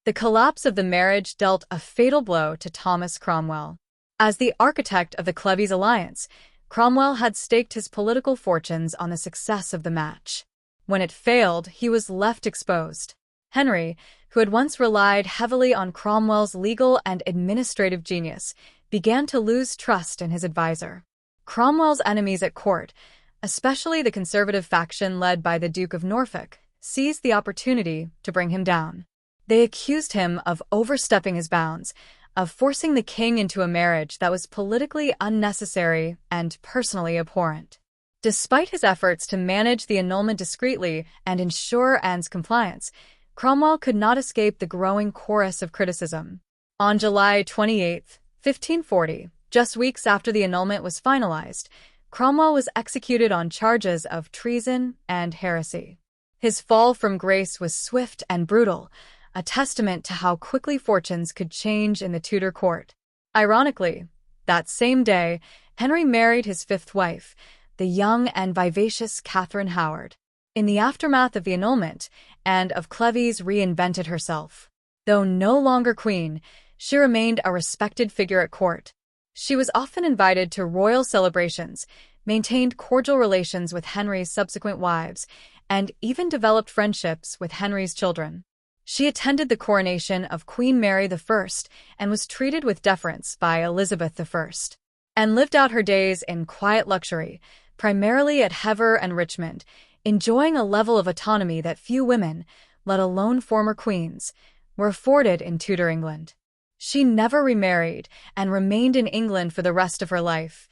The collapse of the marriage dealt a fatal blow to Thomas Cromwell. As the architect of the Cleves alliance, Cromwell had staked his political fortunes on the success of the match. When it failed, he was left exposed. Henry, who had once relied heavily on Cromwell's legal and administrative genius, began to lose trust in his advisor. Cromwell's enemies at court, especially the conservative faction led by the Duke of Norfolk, seized the opportunity to bring him down. They accused him of overstepping his bounds, of forcing the king into a marriage that was politically unnecessary and personally abhorrent. Despite his efforts to manage the annulment discreetly and ensure Anne's compliance, Cromwell could not escape the growing chorus of criticism. On July 28, 1540, just weeks after the annulment was finalized, Cromwell was executed on charges of treason and heresy. His fall from grace was swift and brutal, a testament to how quickly fortunes could change in the Tudor court. Ironically, that same day, Henry married his fifth wife, the young and vivacious Catherine Howard. In the aftermath of the annulment, Anne of Cleves reinvented herself. Though no longer queen, she remained a respected figure at court. She was often invited to royal celebrations, maintained cordial relations with Henry's subsequent wives, and even developed friendships with Henry's children. She attended the coronation of Queen Mary I and was treated with deference by Elizabeth I, and lived out her days in quiet luxury, primarily at Hever and Richmond, enjoying a level of autonomy that few women, let alone former queens, were afforded in Tudor England. She never remarried and remained in England for the rest of her life,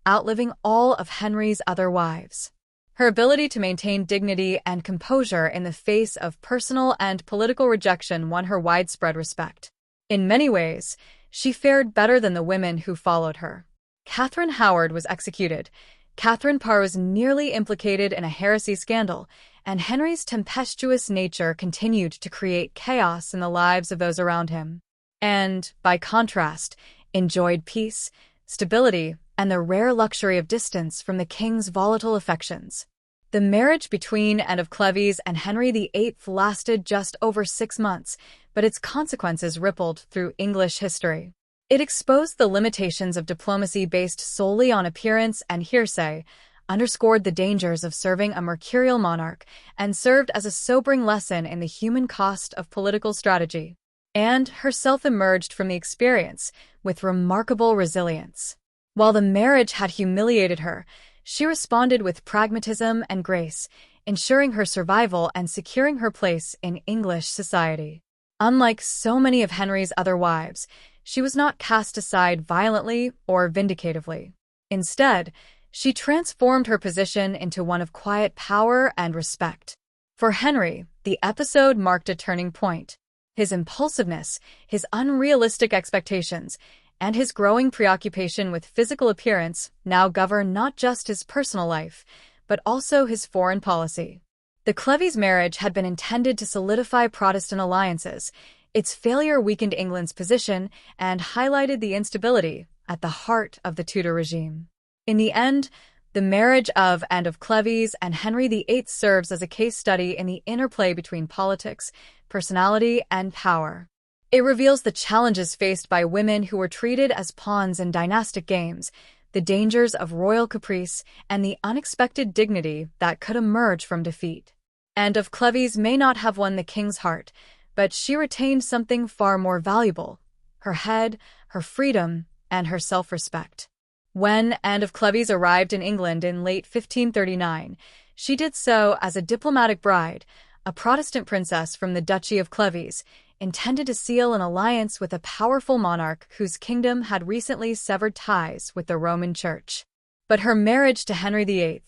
outliving all of Henry's other wives. Her ability to maintain dignity and composure in the face of personal and political rejection won her widespread respect. In many ways, she fared better than the women who followed her. Catherine Howard was executed. Catherine Parr was nearly implicated in a heresy scandal, and Henry's tempestuous nature continued to create chaos in the lives of those around him. And, by contrast, enjoyed peace, stability, and the rare luxury of distance from the king's volatile affections. The marriage between Anne of Cleves and Henry VIII lasted just over 6 months, but its consequences rippled through English history. It exposed the limitations of diplomacy based solely on appearance and hearsay, underscored the dangers of serving a mercurial monarch, and served as a sobering lesson in the human cost of political strategy. Anne herself emerged from the experience with remarkable resilience. While the marriage had humiliated her, she responded with pragmatism and grace, ensuring her survival and securing her place in English society. Unlike so many of Henry's other wives, she was not cast aside violently or vindicatively. Instead, she transformed her position into one of quiet power and respect. For Henry, the episode marked a turning point. His impulsiveness, his unrealistic expectations, and his growing preoccupation with physical appearance now govern not just his personal life, but also his foreign policy. The Cleves marriage had been intended to solidify Protestant alliances. Its failure weakened England's position and highlighted the instability at the heart of the Tudor regime. In the end, the marriage of Anne of Cleves and Henry VIII serves as a case study in the interplay between politics, personality, and power. It reveals the challenges faced by women who were treated as pawns in dynastic games, the dangers of royal caprice, and the unexpected dignity that could emerge from defeat. Anne of Cleves may not have won the king's heart, but she retained something far more valuable: her head, her freedom, and her self-respect. When Anne of Cleves arrived in England in late 1539, she did so as a diplomatic bride, a Protestant princess from the Duchy of Cleves, intended to seal an alliance with a powerful monarch whose kingdom had recently severed ties with the Roman Church. But her marriage to Henry VIII,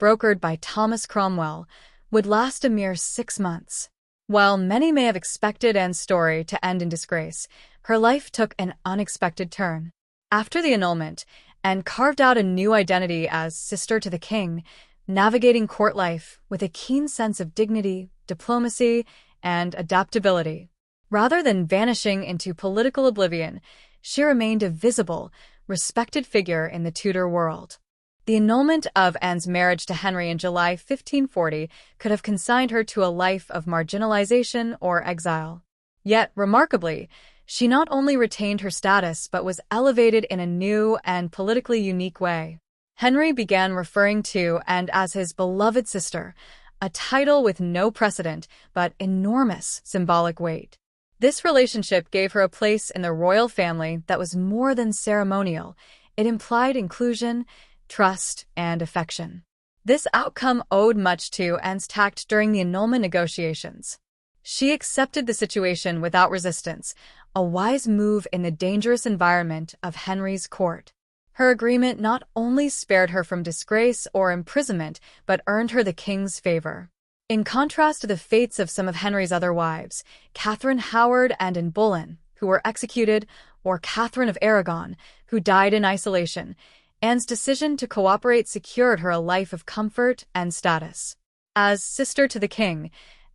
brokered by Thomas Cromwell, would last a mere 6 months. While many may have expected Anne's story to end in disgrace, her life took an unexpected turn. After the annulment, Anne carved out a new identity as sister to the king, navigating court life with a keen sense of dignity, diplomacy, and adaptability. Rather than vanishing into political oblivion, she remained a visible, respected figure in the Tudor world. The annulment of Anne's marriage to Henry in July 1540 could have consigned her to a life of marginalization or exile. Yet, remarkably, she not only retained her status but was elevated in a new and politically unique way. Henry began referring to Anne as his beloved sister, a title with no precedent but enormous symbolic weight. This relationship gave her a place in the royal family that was more than ceremonial. It implied inclusion, trust, and affection. This outcome owed much to Anne's tact during the annulment negotiations. She accepted the situation without resistance, a wise move in the dangerous environment of Henry's court. Her agreement not only spared her from disgrace or imprisonment, but earned her the king's favor. In contrast to the fates of some of Henry's other wives, Catherine Howard and Anne Boleyn, who were executed, or Catherine of Aragon, who died in isolation, Anne's decision to cooperate secured her a life of comfort and status. As sister to the king,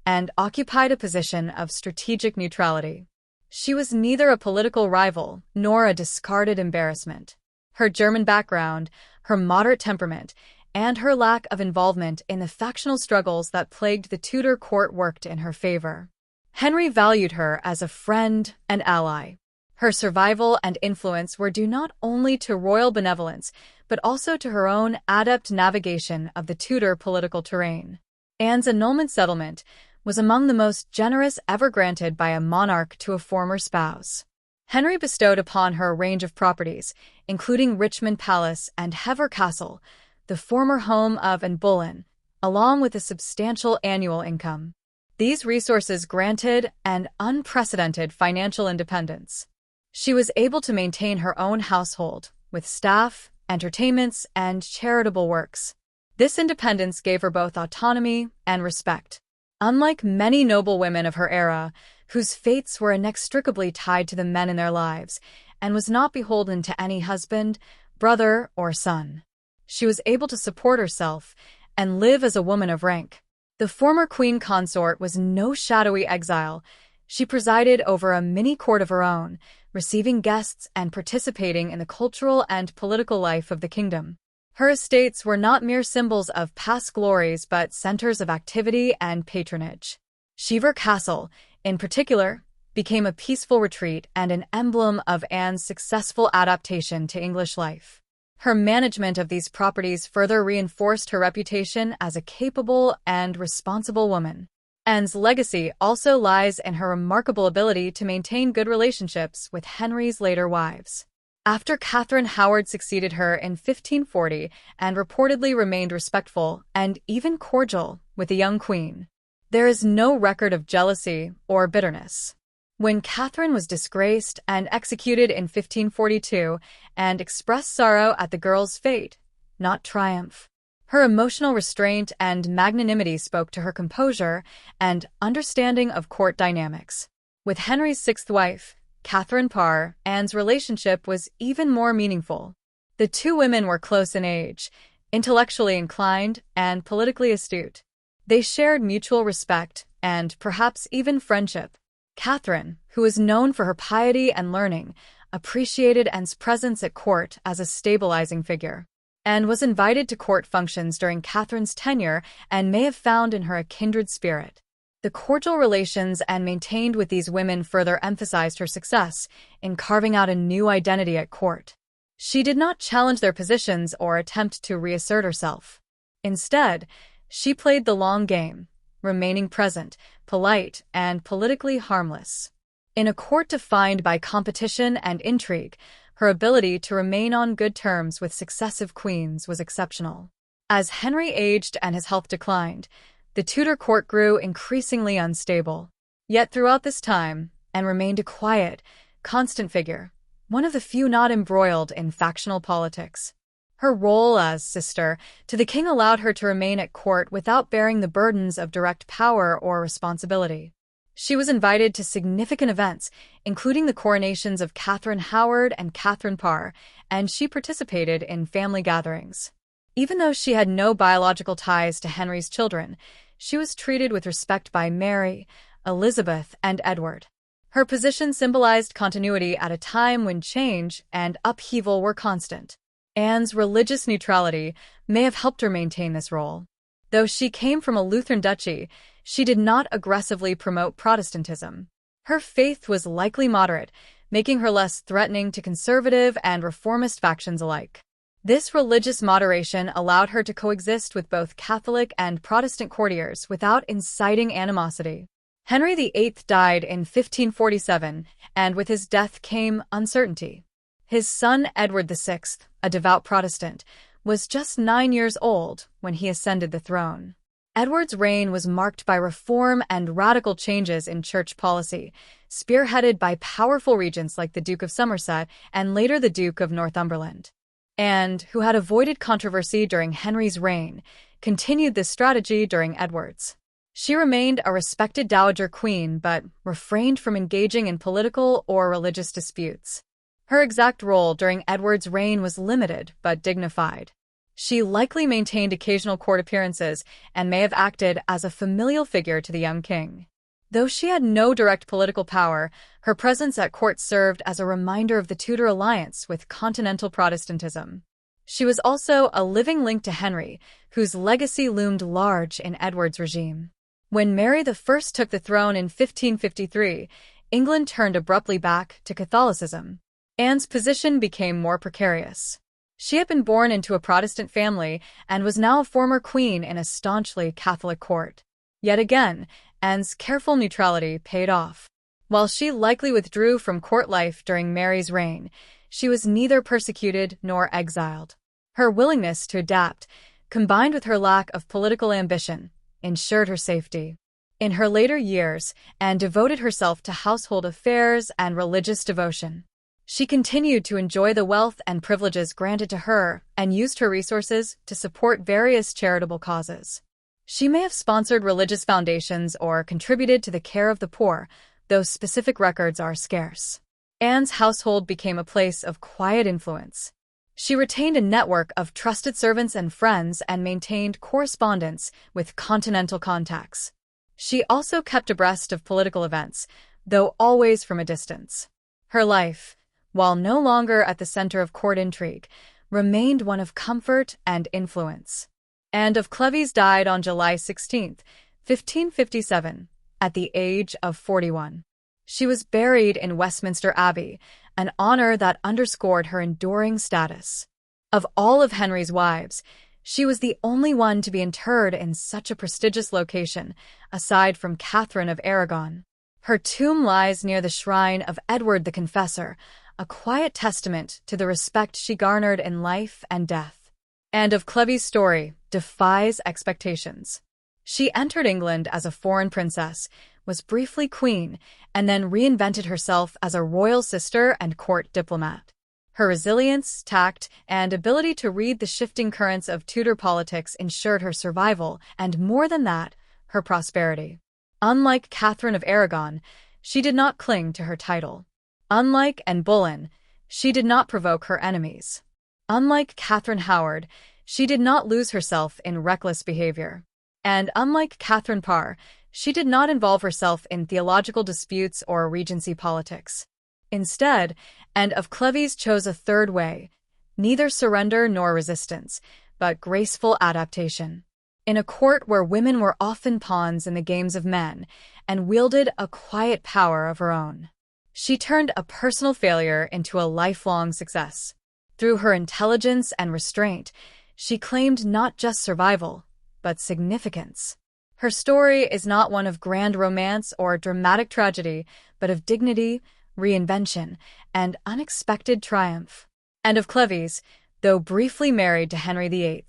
Anne occupied a position of strategic neutrality. She was neither a political rival nor a discarded embarrassment. Her German background, her moderate temperament, and her lack of involvement in the factional struggles that plagued the Tudor court worked in her favor. Henry valued her as a friend and ally. Her survival and influence were due not only to royal benevolence, but also to her own adept navigation of the Tudor political terrain. Anne's annulment settlement was among the most generous ever granted by a monarch to a former spouse. Henry bestowed upon her a range of properties, including Richmond Palace and Hever Castle, the former home of Anne Boleyn, along with a substantial annual income. These resources granted an unprecedented financial independence. She was able to maintain her own household, with staff, entertainments, and charitable works. This independence gave her both autonomy and respect. Unlike many noble women of her era, whose fates were inextricably tied to the men in their lives, and was not beholden to any husband, brother, or son. She was able to support herself and live as a woman of rank. The former queen consort was no shadowy exile. She presided over a mini-court of her own, receiving guests and participating in the cultural and political life of the kingdom. Her estates were not mere symbols of past glories but centers of activity and patronage. Hever Castle, in particular, became a peaceful retreat and an emblem of Anne's successful adaptation to English life. Her management of these properties further reinforced her reputation as a capable and responsible woman. Anne's legacy also lies in her remarkable ability to maintain good relationships with Henry's later wives. After Catherine Howard succeeded her in 1540 and reportedly remained respectful and even cordial with the young queen, there is no record of jealousy or bitterness. When Catherine was disgraced and executed in 1542 and expressed sorrow at the girl's fate, not triumph, her emotional restraint and magnanimity spoke to her composure and understanding of court dynamics. With Henry's sixth wife, Catherine Parr, Anne's relationship was even more meaningful. The two women were close in age, intellectually inclined, and politically astute. They shared mutual respect and perhaps even friendship. Catherine, who was known for her piety and learning, appreciated Anne's presence at court as a stabilizing figure. Anne was invited to court functions during Catherine's tenure and may have found in her a kindred spirit. The cordial relations Anne maintained with these women further emphasized her success in carving out a new identity at court. She did not challenge their positions or attempt to reassert herself. Instead, she played the long game, remaining present, polite, and politically harmless. In a court defined by competition and intrigue, her ability to remain on good terms with successive queens was exceptional. As Henry aged and his health declined, the Tudor court grew increasingly unstable. Yet throughout this time, Anne remained a quiet, constant figure, one of the few not embroiled in factional politics. Her role as sister to the king allowed her to remain at court without bearing the burdens of direct power or responsibility. She was invited to significant events, including the coronations of Catherine Howard and Catherine Parr, and she participated in family gatherings. Even though she had no biological ties to Henry's children, she was treated with respect by Mary, Elizabeth, and Edward. Her position symbolized continuity at a time when change and upheaval were constant. Anne's religious neutrality may have helped her maintain this role. Though she came from a Lutheran duchy, she did not aggressively promote Protestantism. Her faith was likely moderate, making her less threatening to conservative and reformist factions alike. This religious moderation allowed her to coexist with both Catholic and Protestant courtiers without inciting animosity. Henry VIII died in 1547, and with his death came uncertainty. His son Edward VI, a devout Protestant, was just 9 years old when he ascended the throne. Edward's reign was marked by reform and radical changes in church policy, spearheaded by powerful regents like the Duke of Somerset and later the Duke of Northumberland. Anne, who had avoided controversy during Henry's reign, continued this strategy during Edward's. She remained a respected dowager queen but refrained from engaging in political or religious disputes. Her exact role during Edward's reign was limited but dignified. She likely maintained occasional court appearances and may have acted as a familial figure to the young king. Though she had no direct political power, her presence at court served as a reminder of the Tudor alliance with continental Protestantism. She was also a living link to Henry, whose legacy loomed large in Edward's regime. When Mary I took the throne in 1553, England turned abruptly back to Catholicism. Anne's position became more precarious. She had been born into a Protestant family and was now a former queen in a staunchly Catholic court. Yet again, Anne's careful neutrality paid off. While she likely withdrew from court life during Mary's reign, she was neither persecuted nor exiled. Her willingness to adapt, combined with her lack of political ambition, ensured her safety. In her later years, Anne devoted herself to household affairs and religious devotion. She continued to enjoy the wealth and privileges granted to her and used her resources to support various charitable causes. She may have sponsored religious foundations or contributed to the care of the poor, though specific records are scarce. Anne's household became a place of quiet influence. She retained a network of trusted servants and friends and maintained correspondence with continental contacts. She also kept abreast of political events, though always from a distance. Her life, while no longer at the center of court intrigue, remained one of comfort and influence. Anne of Cleves died on July 16, 1557, at the age of 41. She was buried in Westminster Abbey, an honor that underscored her enduring status. Of all of Henry's wives, she was the only one to be interred in such a prestigious location, aside from Catherine of Aragon. Her tomb lies near the shrine of Edward the Confessor, a quiet testament to the respect she garnered in life and death. Anne of Cleves' story defies expectations. She entered England as a foreign princess, was briefly queen, and then reinvented herself as a royal sister and court diplomat. Her resilience, tact, and ability to read the shifting currents of Tudor politics ensured her survival, and more than that, her prosperity. Unlike Catherine of Aragon, she did not cling to her title. Unlike Anne Boleyn, she did not provoke her enemies. Unlike Catherine Howard, she did not lose herself in reckless behavior. And unlike Catherine Parr, she did not involve herself in theological disputes or regency politics. Instead, Anne of Cleves chose a third way, neither surrender nor resistance, but graceful adaptation. In a court where women were often pawns in the games of men, and wielded a quiet power of her own, she turned a personal failure into a lifelong success. Through her intelligence and restraint, she claimed not just survival, but significance. Her story is not one of grand romance or dramatic tragedy, but of dignity, reinvention, and unexpected triumph. Anne of Cleves, though briefly married to Henry VIII,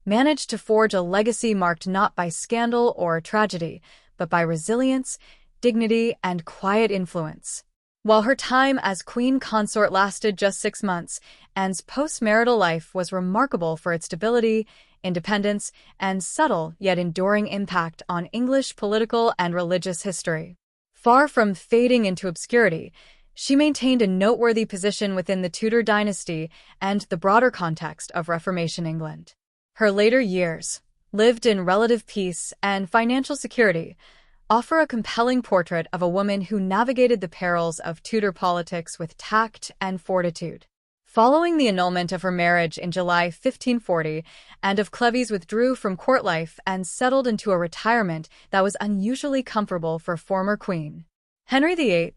managed to forge a legacy marked not by scandal or tragedy, but by resilience, dignity, and quiet influence. While her time as queen consort lasted just 6 months, Anne's post-marital life was remarkable for its stability, independence, and subtle yet enduring impact on English political and religious history. Far from fading into obscurity, she maintained a noteworthy position within the Tudor dynasty and the broader context of Reformation England. Her later years, lived in relative peace and financial security, offer a compelling portrait of a woman who navigated the perils of Tudor politics with tact and fortitude. Following the annulment of her marriage in July 1540, Anne of Cleves withdrew from court life and settled into a retirement that was unusually comfortable for a former queen. Henry VIII,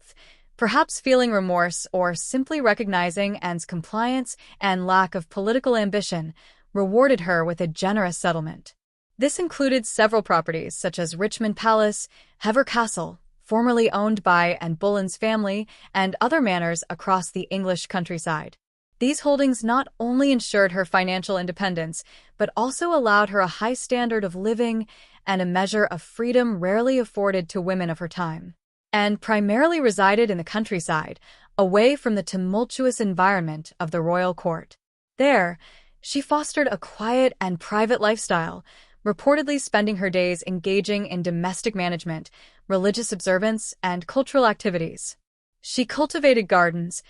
perhaps feeling remorse or simply recognizing Anne's compliance and lack of political ambition, rewarded her with a generous settlement. This included several properties such as Richmond Palace, Hever Castle, formerly owned by Anne Boleyn's family, and other manors across the English countryside. These holdings not only ensured her financial independence, but also allowed her a high standard of living and a measure of freedom rarely afforded to women of her time. Anne primarily resided in the countryside, away from the tumultuous environment of the royal court. There, she fostered a quiet and private lifestyle, reportedly spending her days engaging in domestic management, religious observance, and cultural activities. She cultivated gardens,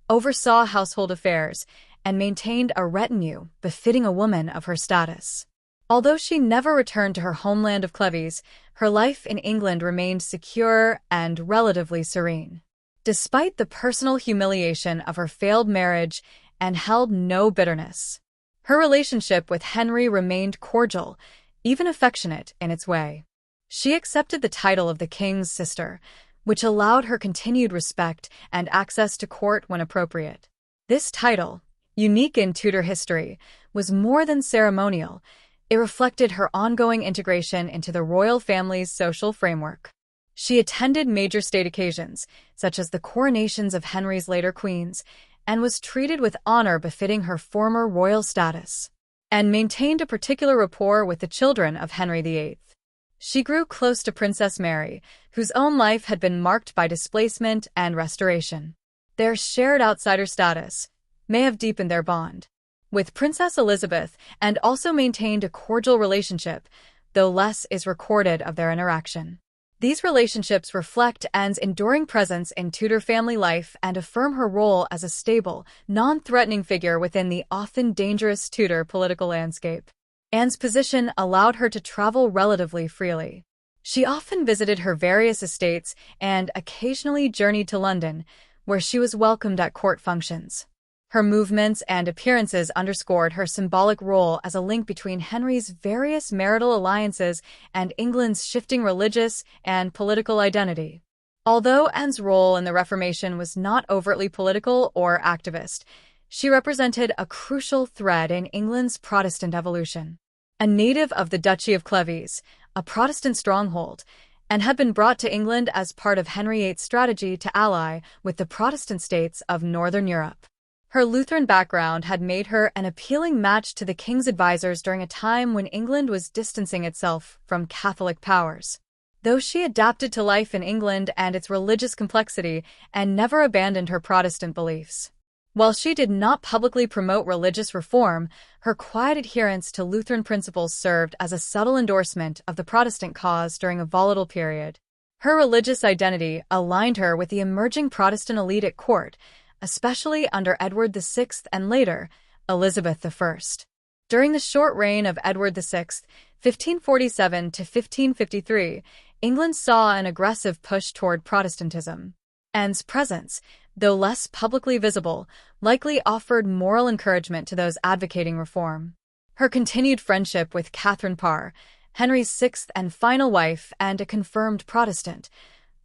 oversaw household affairs, and maintained a retinue befitting a woman of her status. Although she never returned to her homeland of Cleves, her life in England remained secure and relatively serene. Despite the personal humiliation of her failed marriage, Anne held no bitterness. Her relationship with Henry remained cordial, even affectionate in its way. She accepted the title of the king's sister, which allowed her continued respect and access to court when appropriate. This title, unique in Tudor history, was more than ceremonial. It reflected her ongoing integration into the royal family's social framework. She attended major state occasions, such as the coronations of Henry's later queens, and was treated with honor befitting her former royal status, and maintained a particular rapport with the children of Henry VIII. She grew close to Princess Mary, whose own life had been marked by displacement and restoration. Their shared outsider status may have deepened their bond with Princess Elizabeth and also maintained a cordial relationship, though less is recorded of their interaction. These relationships reflect Anne's enduring presence in Tudor family life and affirm her role as a stable, non-threatening figure within the often dangerous Tudor political landscape. Anne's position allowed her to travel relatively freely. She often visited her various estates and occasionally journeyed to London, where she was welcomed at court functions. Her movements and appearances underscored her symbolic role as a link between Henry's various marital alliances and England's shifting religious and political identity. Although Anne's role in the Reformation was not overtly political or activist, she represented a crucial thread in England's Protestant evolution. A native of the Duchy of Cleves, a Protestant stronghold, and had been brought to England as part of Henry VIII's strategy to ally with the Protestant states of Northern Europe. Her Lutheran background had made her an appealing match to the king's advisors during a time when England was distancing itself from Catholic powers. Though she adapted to life in England and its religious complexity and never abandoned her Protestant beliefs. While she did not publicly promote religious reform, her quiet adherence to Lutheran principles served as a subtle endorsement of the Protestant cause during a volatile period. Her religious identity aligned her with the emerging Protestant elite at court, especially under Edward VI and later, Elizabeth I. During the short reign of Edward VI, 1547 to 1553, England saw an aggressive push toward Protestantism. Anne's presence, though less publicly visible, likely offered moral encouragement to those advocating reform. Her continued friendship with Catherine Parr, Henry's sixth and final wife and a confirmed Protestant,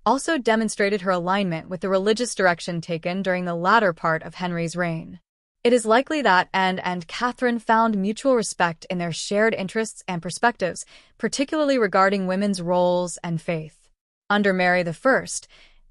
also demonstrated her alignment with the religious direction taken during the latter part of Henry's reign. It is likely that Anne and Catherine found mutual respect in their shared interests and perspectives, particularly regarding women's roles and faith. Under Mary I,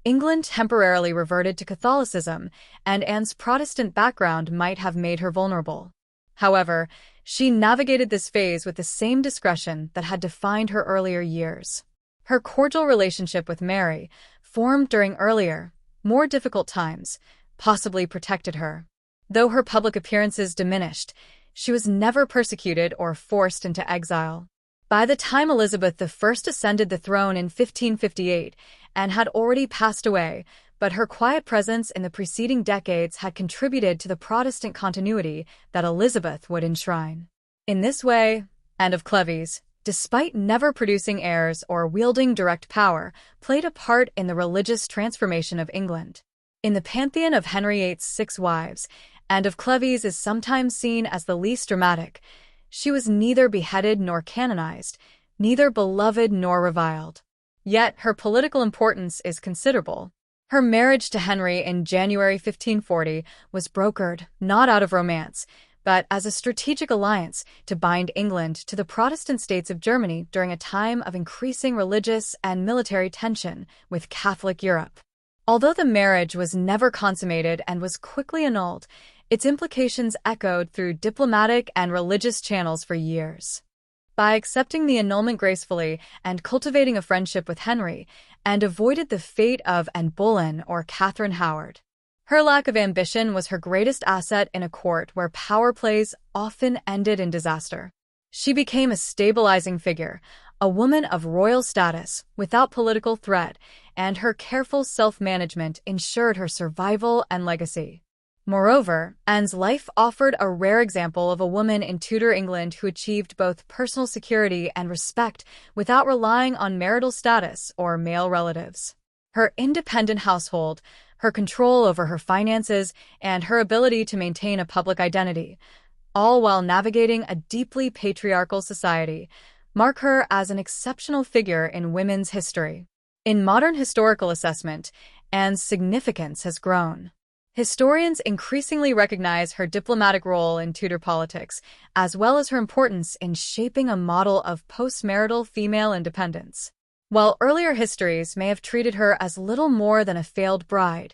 England temporarily reverted to Catholicism, and Anne's Protestant background might have made her vulnerable. However, she navigated this phase with the same discretion that had defined her earlier years. Her cordial relationship with Mary, formed during earlier, more difficult times, possibly protected her. Though her public appearances diminished, she was never persecuted or forced into exile. By the time Elizabeth I ascended the throne in 1558, Anne had already passed away, but her quiet presence in the preceding decades had contributed to the Protestant continuity that Elizabeth would enshrine. In this way, Anne of Cleves, despite never producing heirs or wielding direct power, played a part in the religious transformation of England. In the pantheon of Henry VIII's 6 wives, Anne of Cleves is sometimes seen as the least dramatic. She was neither beheaded nor canonized, neither beloved nor reviled. Yet her political importance is considerable. Her marriage to Henry in January 1540 was brokered not out of romance, but as a strategic alliance to bind England to the Protestant states of Germany during a time of increasing religious and military tension with Catholic Europe. Although the marriage was never consummated and was quickly annulled, its implications echoed through diplomatic and religious channels for years. By accepting the annulment gracefully and cultivating a friendship with Henry, Anne avoided the fate of Anne Boleyn or Catherine Howard. Her lack of ambition was her greatest asset in a court where power plays often ended in disaster. She became a stabilizing figure, a woman of royal status without political threat, and her careful self-management ensured her survival and legacy. Moreover, Anne's life offered a rare example of a woman in Tudor England who achieved both personal security and respect without relying on marital status or male relatives. Her independent household, her control over her finances, and her ability to maintain a public identity, all while navigating a deeply patriarchal society, mark her as an exceptional figure in women's history. In modern historical assessment, Anne's significance has grown. Historians increasingly recognize her diplomatic role in Tudor politics, as well as her importance in shaping a model of post-marital female independence. While earlier histories may have treated her as little more than a failed bride,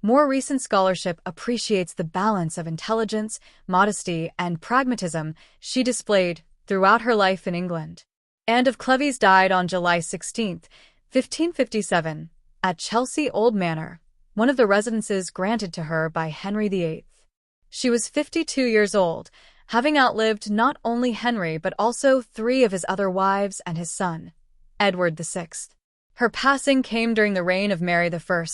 more recent scholarship appreciates the balance of intelligence, modesty, and pragmatism she displayed throughout her life in England. Anne of Cleves died on July 16, 1557, at Chelsea Old Manor, one of the residences granted to her by Henry VIII. She was 52 years old, having outlived not only Henry but also 3 of his other wives and his son, Edward VI. Her passing came during the reign of Mary I,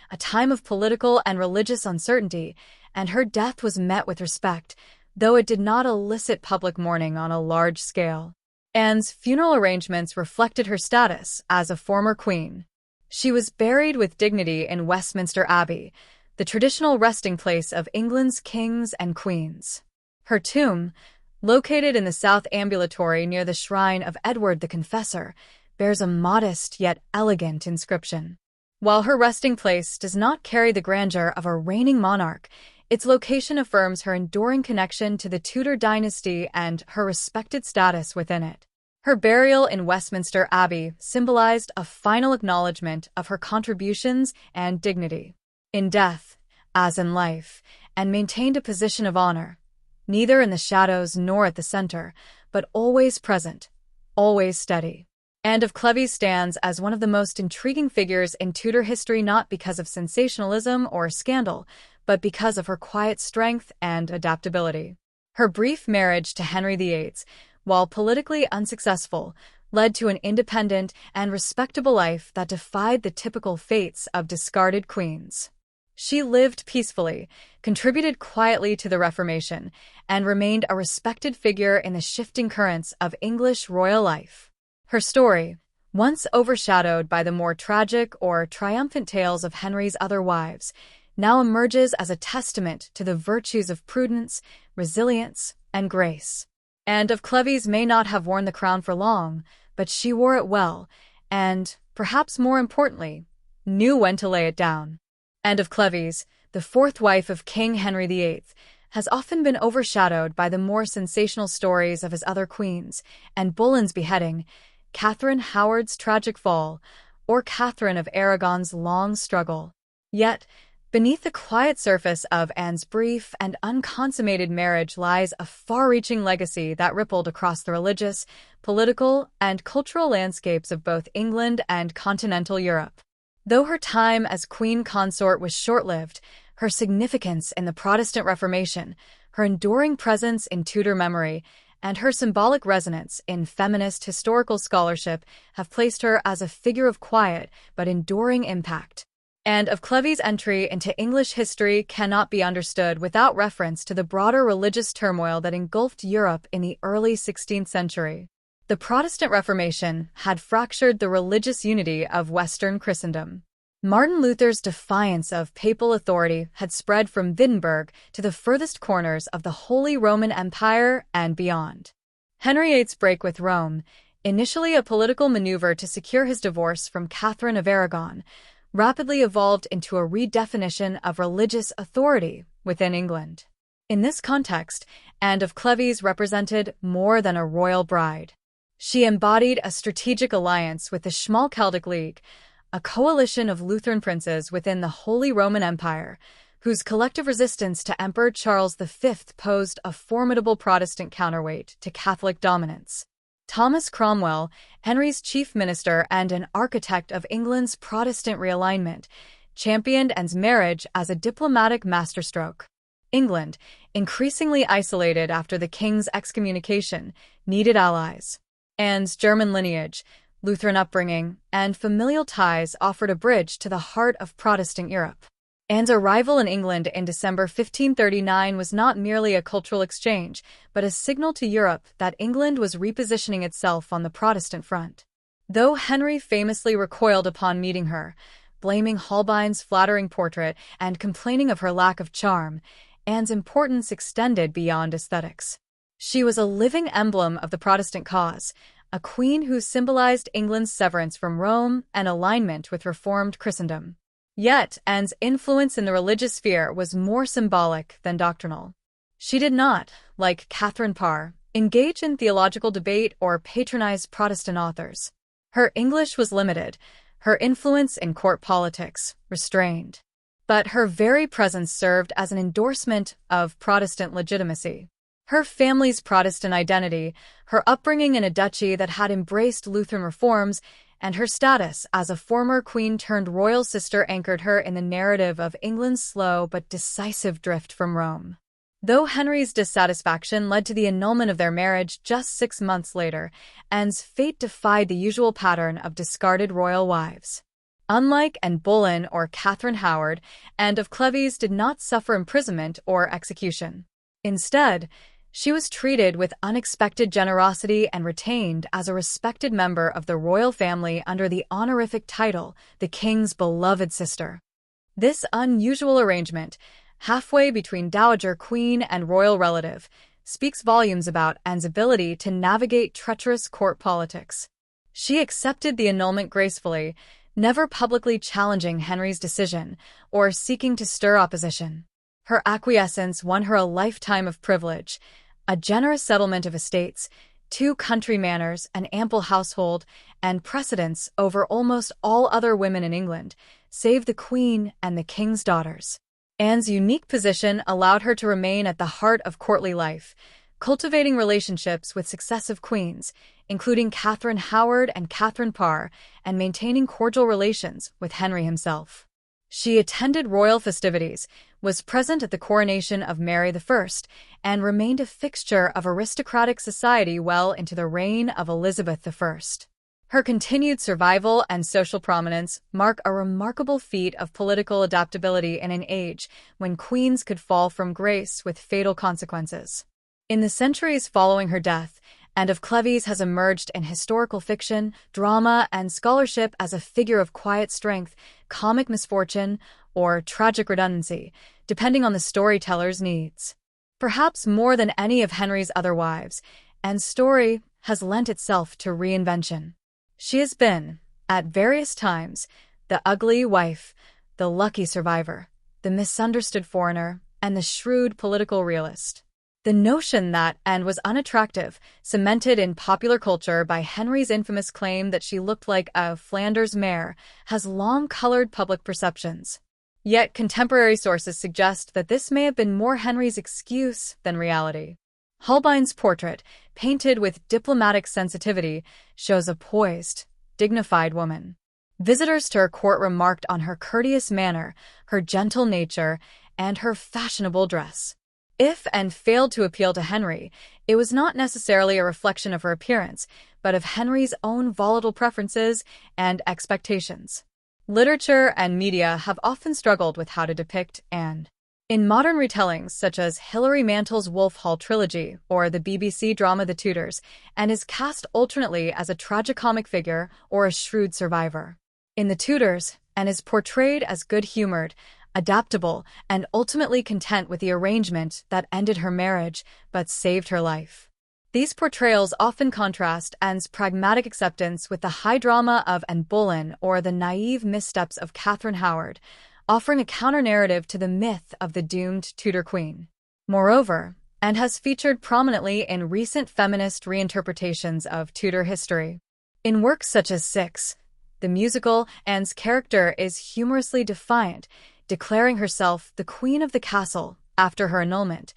a time of political and religious uncertainty, and her death was met with respect, though it did not elicit public mourning on a large scale. Anne's funeral arrangements reflected her status as a former queen. She was buried with dignity in Westminster Abbey, the traditional resting place of England's kings and queens. Her tomb, located in the South Ambulatory near the shrine of Edward the Confessor, bears a modest yet elegant inscription. While her resting place does not carry the grandeur of a reigning monarch, its location affirms her enduring connection to the Tudor dynasty and her respected status within it. Her burial in Westminster Abbey symbolized a final acknowledgement of her contributions and dignity. In death, as in life, and maintained a position of honor, neither in the shadows nor at the center, but always present, always steady. Anne of Cleves stands as one of the most intriguing figures in Tudor history, not because of sensationalism or scandal, but because of her quiet strength and adaptability. Her brief marriage to Henry VIII, while politically unsuccessful, led to an independent and respectable life that defied the typical fates of discarded queens. She lived peacefully, contributed quietly to the Reformation, and remained a respected figure in the shifting currents of English royal life. Her story, once overshadowed by the more tragic or triumphant tales of Henry's other wives, now emerges as a testament to the virtues of prudence, resilience, and grace. Anne of Cleves may not have worn the crown for long, but she wore it well, and, perhaps more importantly, knew when to lay it down. Anne of Cleves, the fourth wife of King Henry VIII, has often been overshadowed by the more sensational stories of his other queens, and Boleyn's beheading, Catherine Howard's tragic fall, or Catherine of Aragon's long struggle. Yet, beneath the quiet surface of Anne's brief and unconsummated marriage lies a far-reaching legacy that rippled across the religious, political, and cultural landscapes of both England and continental Europe. Though her time as queen consort was short-lived, her significance in the Protestant Reformation, her enduring presence in Tudor memory, and her symbolic resonance in feminist historical scholarship have placed her as a figure of quiet but enduring impact. Anne of Cleves' entry into English history cannot be understood without reference to the broader religious turmoil that engulfed Europe in the early 16th century. The Protestant Reformation had fractured the religious unity of Western Christendom. Martin Luther's defiance of papal authority had spread from Wittenberg to the furthest corners of the Holy Roman Empire and beyond. Henry VIII's break with Rome, initially a political maneuver to secure his divorce from Catherine of Aragon, rapidly evolved into a redefinition of religious authority within England. In this context, Anne of Cleves represented more than a royal bride. She embodied a strategic alliance with the Schmalkaldic League, a coalition of Lutheran princes within the Holy Roman Empire, whose collective resistance to Emperor Charles V posed a formidable Protestant counterweight to Catholic dominance. Thomas Cromwell, Henry's chief minister and an architect of England's Protestant realignment, championed Anne's marriage as a diplomatic masterstroke. England, increasingly isolated after the king's excommunication, needed allies. Anne's German lineage, Lutheran upbringing, and familial ties offered a bridge to the heart of Protestant Europe. Anne's arrival in England in December 1539 was not merely a cultural exchange, but a signal to Europe that England was repositioning itself on the Protestant front. Though Henry famously recoiled upon meeting her, blaming Holbein's flattering portrait and complaining of her lack of charm, Anne's importance extended beyond aesthetics. She was a living emblem of the Protestant cause, a queen who symbolized England's severance from Rome and alignment with Reformed Christendom. Yet, Anne's influence in the religious sphere was more symbolic than doctrinal. She did not, like Catherine Parr, engage in theological debate or patronize Protestant authors. Her English was limited, her influence in court politics restrained. But her very presence served as an endorsement of Protestant legitimacy. Her family's Protestant identity, her upbringing in a duchy that had embraced Lutheran reforms, and her status as a former queen-turned-royal sister anchored her in the narrative of England's slow but decisive drift from Rome. Though Henry's dissatisfaction led to the annulment of their marriage just 6 months later, Anne's fate defied the usual pattern of discarded royal wives. Unlike Anne Boleyn or Catherine Howard, Anne of Cleves did not suffer imprisonment or execution. Instead, she was treated with unexpected generosity and retained as a respected member of the royal family under the honorific title, the king's beloved sister. This unusual arrangement, halfway between dowager queen and royal relative, speaks volumes about Anne's ability to navigate treacherous court politics. She accepted the annulment gracefully, never publicly challenging Henry's decision or seeking to stir opposition. Her acquiescence won her a lifetime of privilege, a generous settlement of estates, 2 country manors, an ample household, and precedence over almost all other women in England, save the Queen and the King's daughters. Anne's unique position allowed her to remain at the heart of courtly life, cultivating relationships with successive queens, including Catherine Howard and Catherine Parr, and maintaining cordial relations with Henry himself. She attended royal festivities, was present at the coronation of Mary I, and remained a fixture of aristocratic society well into the reign of Elizabeth I. Her continued survival and social prominence mark a remarkable feat of political adaptability in an age when queens could fall from grace with fatal consequences. In the centuries following her death, Anne of Cleves has emerged in historical fiction, drama, and scholarship as a figure of quiet strength, comic misfortune, or tragic redundancy, depending on the storyteller's needs. Perhaps more than any of Henry's other wives, Anne's story has lent itself to reinvention. She has been, at various times, the ugly wife, the lucky survivor, the misunderstood foreigner, and the shrewd political realist. The notion that Anne was unattractive, cemented in popular culture by Henry's infamous claim that she looked like a Flanders mare, has long colored public perceptions. Yet contemporary sources suggest that this may have been more Henry's excuse than reality. Holbein's portrait, painted with diplomatic sensitivity, shows a poised, dignified woman. Visitors to her court remarked on her courteous manner, her gentle nature, and her fashionable dress. If Anne failed to appeal to Henry, it was not necessarily a reflection of her appearance, but of Henry's own volatile preferences and expectations. Literature and media have often struggled with how to depict Anne. In modern retellings such as Hilary Mantel's Wolf Hall trilogy or the BBC drama The Tudors, Anne is cast alternately as a tragicomic figure or a shrewd survivor. In The Tudors, Anne is portrayed as good-humored, adaptable, and ultimately content with the arrangement that ended her marriage but saved her life. These portrayals often contrast Anne's pragmatic acceptance with the high drama of Anne Boleyn or the naive missteps of Catherine Howard, offering a counter-narrative to the myth of the doomed Tudor queen. Moreover, Anne has featured prominently in recent feminist reinterpretations of Tudor history. In works such as VI, the musical, Anne's character is humorously defiant, declaring herself the queen of the castle after her annulment,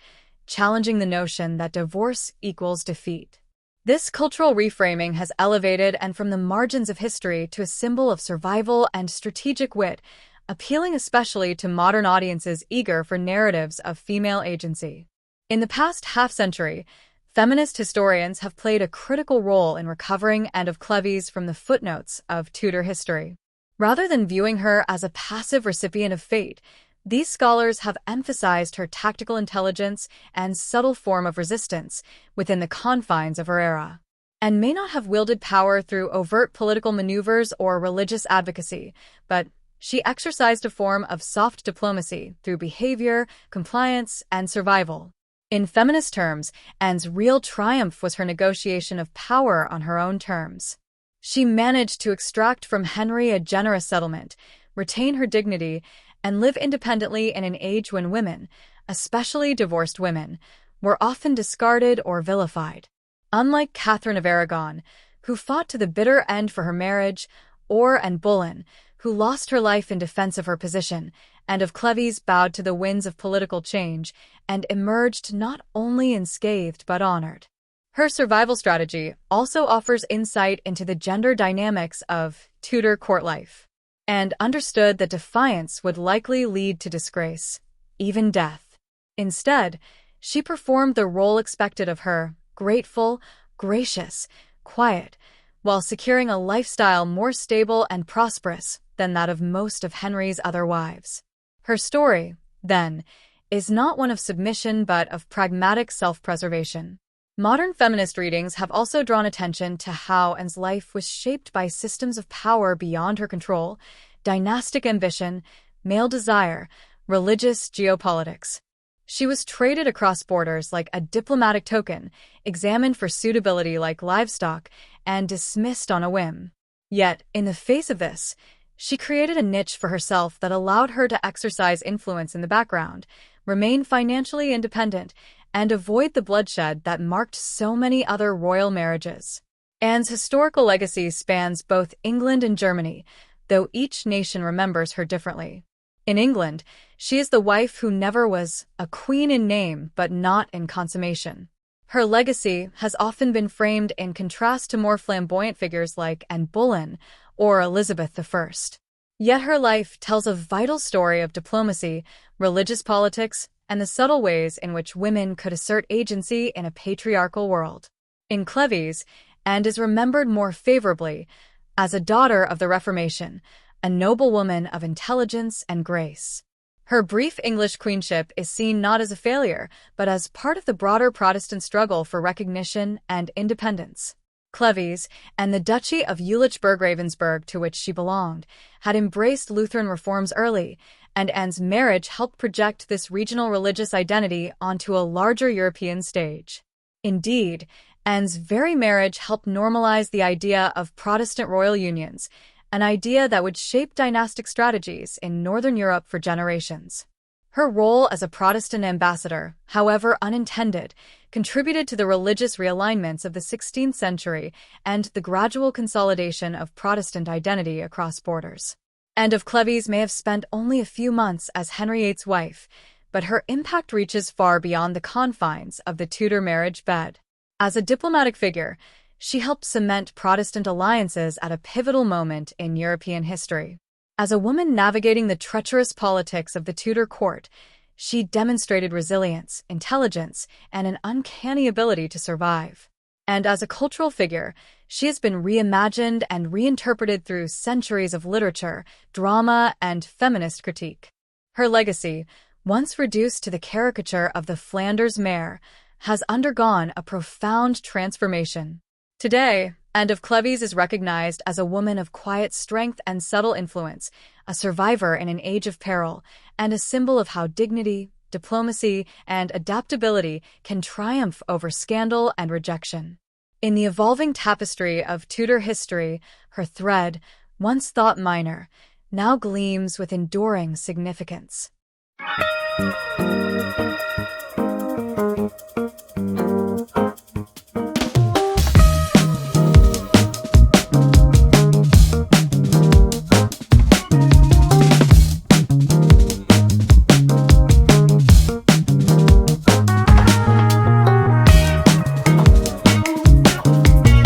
challenging the notion that divorce equals defeat. This cultural reframing has elevated Anne from the margins of history to a symbol of survival and strategic wit, appealing especially to modern audiences eager for narratives of female agency. In the past half-century, feminist historians have played a critical role in recovering Anne of Cleves from the footnotes of Tudor history. Rather than viewing her as a passive recipient of fate, these scholars have emphasized her tactical intelligence and subtle form of resistance within the confines of her era. Anne may not have wielded power through overt political maneuvers or religious advocacy, but she exercised a form of soft diplomacy through behavior, compliance, and survival. In feminist terms, Anne's real triumph was her negotiation of power on her own terms. She managed to extract from Henry a generous settlement, retain her dignity, and live independently in an age when women, especially divorced women, were often discarded or vilified. Unlike Catherine of Aragon, who fought to the bitter end for her marriage, or Anne Boleyn, who lost her life in defense of her position, Anne of Cleves bowed to the winds of political change and emerged not only unscathed but honored. Her survival strategy also offers insight into the gender dynamics of Tudor court life, and understood that defiance would likely lead to disgrace, even death. Instead, she performed the role expected of her, grateful, gracious, quiet, while securing a lifestyle more stable and prosperous than that of most of Henry's other wives. Her story, then, is not one of submission but of pragmatic self-preservation. Modern feminist readings have also drawn attention to how Anne's life was shaped by systems of power beyond her control, dynastic ambition, male desire, religious geopolitics. She was traded across borders like a diplomatic token, examined for suitability like livestock, and dismissed on a whim. Yet, in the face of this, she created a niche for herself that allowed her to exercise influence in the background, remain financially independent, and avoid the bloodshed that marked so many other royal marriages. Anne's historical legacy spans both England and Germany, though each nation remembers her differently. In England, she is the wife who never was a queen in name but not in consummation. Her legacy has often been framed in contrast to more flamboyant figures like Anne Boleyn or Elizabeth I. Yet her life tells a vital story of diplomacy, religious politics, and the subtle ways in which women could assert agency in a patriarchal world. In Cleves, Anne is remembered more favorably as a daughter of the Reformation, a noblewoman of intelligence and grace. Her brief English queenship is seen not as a failure, but as part of the broader Protestant struggle for recognition and independence. Cleves, and the Duchy of Jülich-Ravensburg to which she belonged, had embraced Lutheran reforms early, and Anne's marriage helped project this regional religious identity onto a larger European stage. Indeed, Anne's very marriage helped normalize the idea of Protestant royal unions, an idea that would shape dynastic strategies in Northern Europe for generations. Her role as a Protestant ambassador, however unintended, contributed to the religious realignments of the 16th century and the gradual consolidation of Protestant identity across borders. Anne of Cleves may have spent only a few months as Henry VIII's wife, but her impact reaches far beyond the confines of the Tudor marriage bed. As a diplomatic figure, she helped cement Protestant alliances at a pivotal moment in European history. As a woman navigating the treacherous politics of the Tudor court, she demonstrated resilience, intelligence, and an uncanny ability to survive. And as a cultural figure, she has been reimagined and reinterpreted through centuries of literature, drama, and feminist critique. Her legacy, once reduced to the caricature of the Flanders mare, has undergone a profound transformation. Today, Anne of Cleves is recognized as a woman of quiet strength and subtle influence, a survivor in an age of peril, and a symbol of how dignity, diplomacy, and adaptability can triumph over scandal and rejection. In the evolving tapestry of Tudor history, her thread, once thought minor, now gleams with enduring significance.